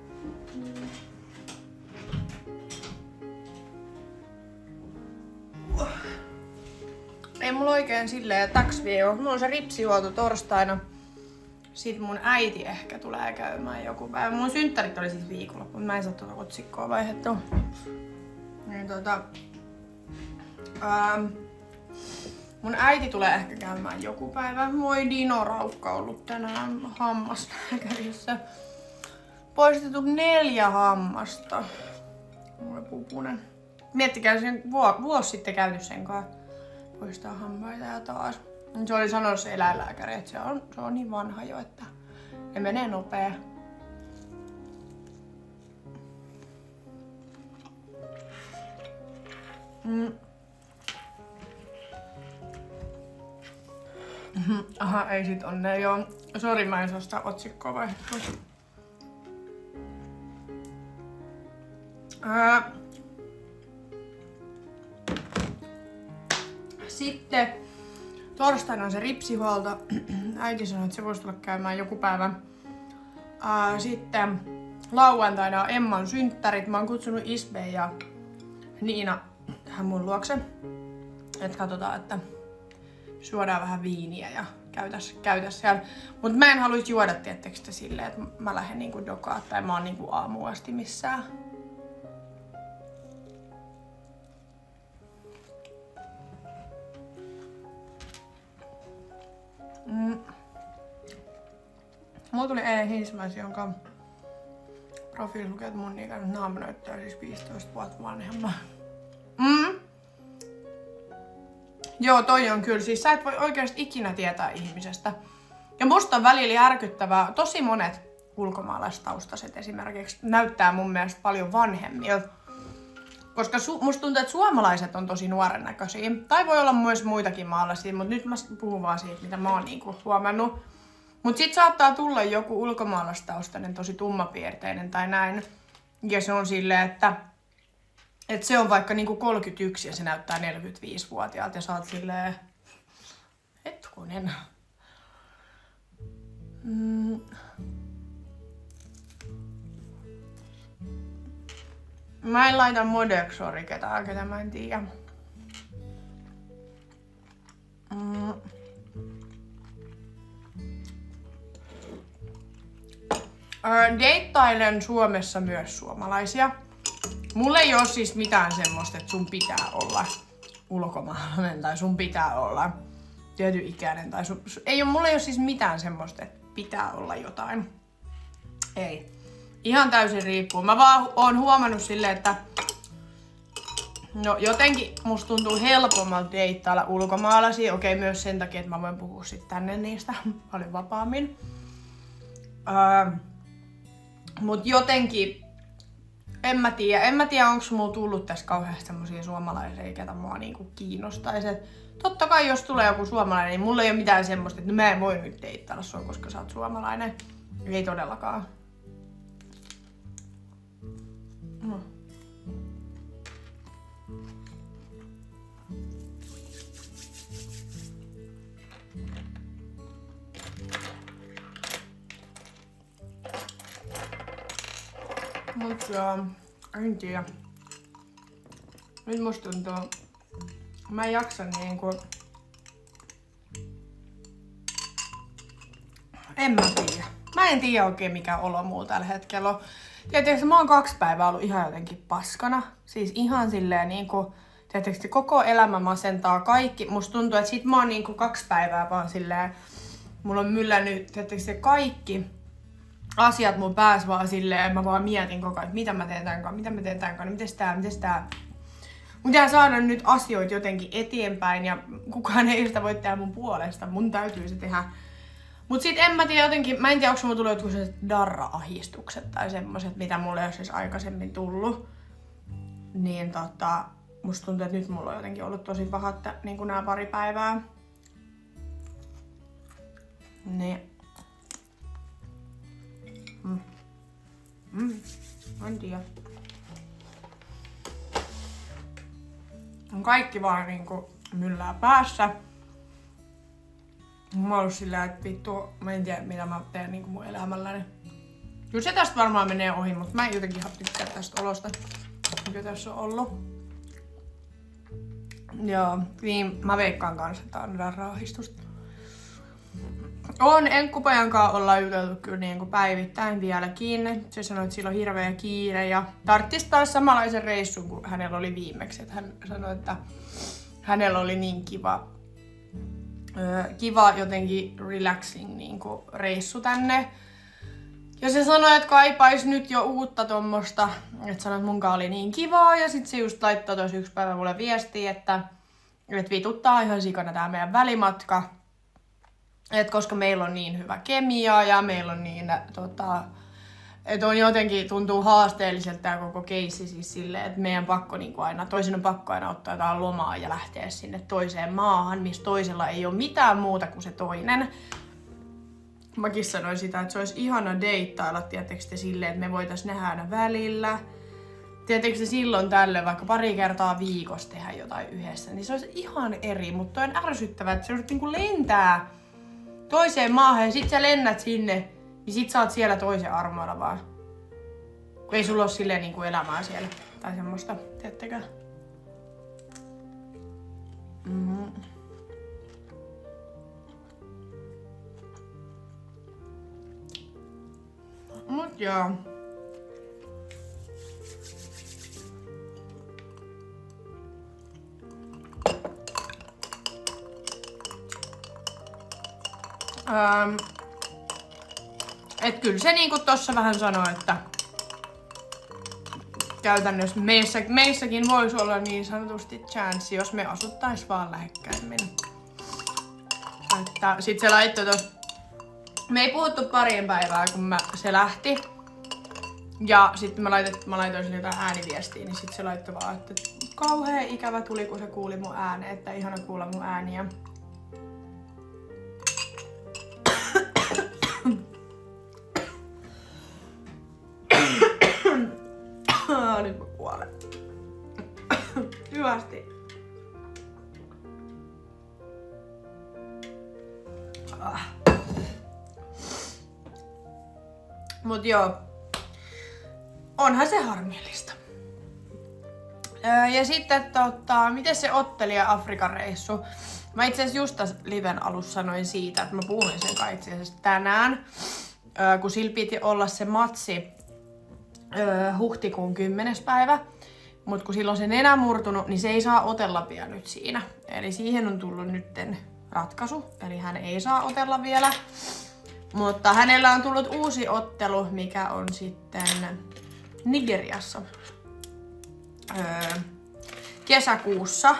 ei mulla oikein silleen täks viikolla. Mulla on se ripsihuolto torstaina. Sitten mun äiti ehkä tulee käymään joku päivä. Mun synttärit oli siis viikonloppu, mä en saa tuota otsikkoa vaihdettua. Niin mun äiti tulee ehkä käymään joku päivä. Moi Dino Raukka ollut tänään hammaslääkärissä. Poistettu 4 hammasta. Mulle pupunen. Miettikää sen vuosi sitten käyty sen kanssa poistaa hampaita ja taas. Se oli sanonut se eläinlääkäri, että se on niin vanha jo, että ne menee nopea. Aha, ei sit onne joo. Sori, mä en saa sitä otsikkoa vaihdettua. Sitten torstaina on se ripsihuolto. Äiti sanoi, että se voisi tulla käymään joku päivä. Sitten lauantaina on Emman synttärit. Mä oon kutsunut Isbe ja Niina tähän mun luokse. Et katsotaan, että juodaan vähän viiniä ja käytäs siellä. Mut mä en haluis juoda tiettekö silleen, että mä lähden niinku dokaa tai mä oon niinku aamuun asti missään. Mulla tuli eilen Hinsmäsi, jonka profiili lukee, että mun ikäinen naama näyttää siis 15 vuotta vanhemman. Joo, toi on kyllä. Siis sä et voi oikeasti ikinä tietää ihmisestä. Ja musta on välillä järkyttävää. Tosi monet ulkomaalaistaustaiset esimerkiksi näyttää mun mielestä paljon vanhemmilta. Koska musta tuntuu, että suomalaiset on tosi nuoren näköisiä. Tai voi olla myös muitakin maalaisia, mutta nyt mä puhun vaan siitä, mitä mä oon niinku huomannut. Mut sit saattaa tulla joku ulkomaalaistaustainen, tosi tummapiirteinen tai näin. Ja se on silleen, että se on vaikka niinku 31 ja se näyttää 45-vuotiaalta ja sä oot silleen... Hetkonen. Mä en laita Modexori ketään, ketä mä en tiedä. Deittailen Suomessa myös suomalaisia. Mulla ei oo siis mitään semmoista, että sun pitää olla ulkomaalainen tai sun pitää olla tietyn ikäinen tai mulla ei oo siis mitään semmoista, että pitää olla jotain. Ei. Ihan täysin riippuu. Mä vaan oon huomannut silleen, että no jotenkin musta tuntuu helpommalta deittailla ulkomaalaisia. Okei, myös sen takia, että mä voin puhua sit tänne niistä paljon vapaammin. Mut jotenkin, en mä tiedä onko mulla tullut tässä kauheasti semmosia suomalaisia, ketä mua niinku kiinnostais. Totta kai jos tulee joku suomalainen, niin mulla ei oo mitään semmoista, että mä en voi nyt deittailla sua, koska sä oot suomalainen. Ei todellakaan. Mut joo, en tiedä. Nyt musta tuntuu, mä en jaksa niinku... En mä tiedä. Mä en tiedä oikein mikä olo muu tällä hetkellä on. Tietysti mä oon 2 päivää ollut ihan jotenkin paskana. Siis ihan silleen niinku... Tietysti koko elämä masentaa kaikki. Musta tuntuu, että sit mä oon niinku 2 päivää vaan silleen... Mulla on myllännyt tietysti kaikki asiat mun päässä vaan silleen, mä vaan mietin koko ajan, että mitä mä teen tän kanssa, mites tää. Mun pitää saada nyt asioita jotenkin eteenpäin ja kukaan ei sitä voi tehdä mun puolesta, mun täytyy se tehdä. Mut sit en mä tiedä jotenkin, mä en tiedä onko mulla tullut jotkut sellaiset darra-ahdistukset tai semmoset, mitä mulle ei ole siis aikaisemmin tullut. Niin musta tuntuu, että nyt mulla on jotenkin ollut tosi pahat niin nää 2 päivää. Niin. En tiedä. Kaikki vaan niinku myllää päässä. Mä oon ollut sillä, että vittu, mä en tiedä mitä mä teen niinku mun elämälläni. Kyllä se tästä varmaan menee ohi, mutta mä en jotenkin tykkää tästä olosta, mikä tässä on ollut. Joo, niin mä veikkaan kanssa, että on raahistusta. On Enkkupojan kanssa ollaan juteltu kyllä niin kuin päivittäin vieläkin. Se sanoi, että sillä on hirveä kiire ja tarttis taas samanlaisen reissun kuin hänellä oli viimeksi. Että hän sanoi, että hänellä oli niin kiva jotenkin relaxing niin kuin reissu tänne. Ja se sanoi, että kaipais nyt jo uutta tommosta. Että sanoi, että munkaan oli niin kivaa. Ja sit se just laittoi tossa yksi päivä mulle viestiä, että vituttaa ihan sikana tää meidän välimatka. Et koska meillä on niin hyvä kemia ja meillä on niin että on jotenkin tuntuu haasteelliselta tää koko keissi siis silleen, että meidän pakko niinku aina, toisen on pakko aina ottaa jotain lomaa ja lähteä sinne toiseen maahan, missä toisella ei ole mitään muuta kuin se toinen. Mäkin sanoin sitä, että se olisi ihana deittailla, tietysti silleen, että me voitais nähdä aina välillä. Tietysti silloin tälle vaikka pari kertaa viikossa tehdä jotain yhdessä, niin se olisi ihan eri, mutta on ärsyttävää, että se on niinku lentää toiseen maahan ja sit sä lennät sinne, niin sit sä oot siellä toisen armoilla vaan. Kun ei sulla oo silleen niinku elämää siellä tai semmoista, teettekö? Mut joo. Et kyllä se niinku tossa vähän sanoi, että käytännössä meissäkin voisi olla niin sanotusti chanssi, jos me asuttais vaan lähekkäimmin. Että sit se laittoi tos. Me ei puhuttu parien päivää, kun se lähti. Ja sitten mä laitoin sille jotain ääniviestiä, niin sit se laittoi vaan, että kauhea ikävä tuli, kun se kuuli mun ääneen, että ihana kuulla mun ääniä. Nyt mä kuolen. Hyvästi. Mut joo. Onhan se harmillista. Ja sitten miten se ottelija Afrikan reissu? Mä itse asiassa just tässä liven alussa sanoin siitä, että mä puhuin sen kai itse asiassa tänään. Kun sillä piti olla se matsi huhtikuun 10. päivä. Mut kun silloin se nenä murtunut, niin se ei saa otella vielä nyt siinä. Eli siihen on tullut nytten ratkaisu. Eli hän ei saa otella vielä. Mutta hänellä on tullut uusi ottelu, mikä on sitten Nigeriassa kesäkuussa.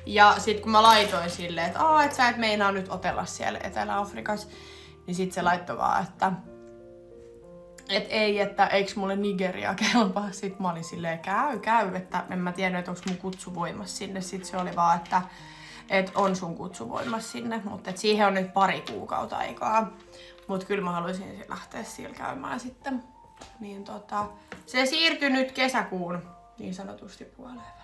Ja sit kun mä laitoin silleen, että et sä et meinaa nyt otella siellä Etelä-Afrikassa, niin sit se laittoi vaan, että ei, että eiks mulle Nigeria kelpaa. Sit mä olin silleen, käy, että en mä tiennyt, että onks mun kutsu voimassa sinne. Sit se oli vaan, että on sun kutsu voimassa sinne, mutta siihen on nyt pari kuukautta aikaa. Mut kyllä mä haluaisin lähteä siellä käymään sitten. Niin se siirtyi nyt kesäkuun niin sanotusti puoleen.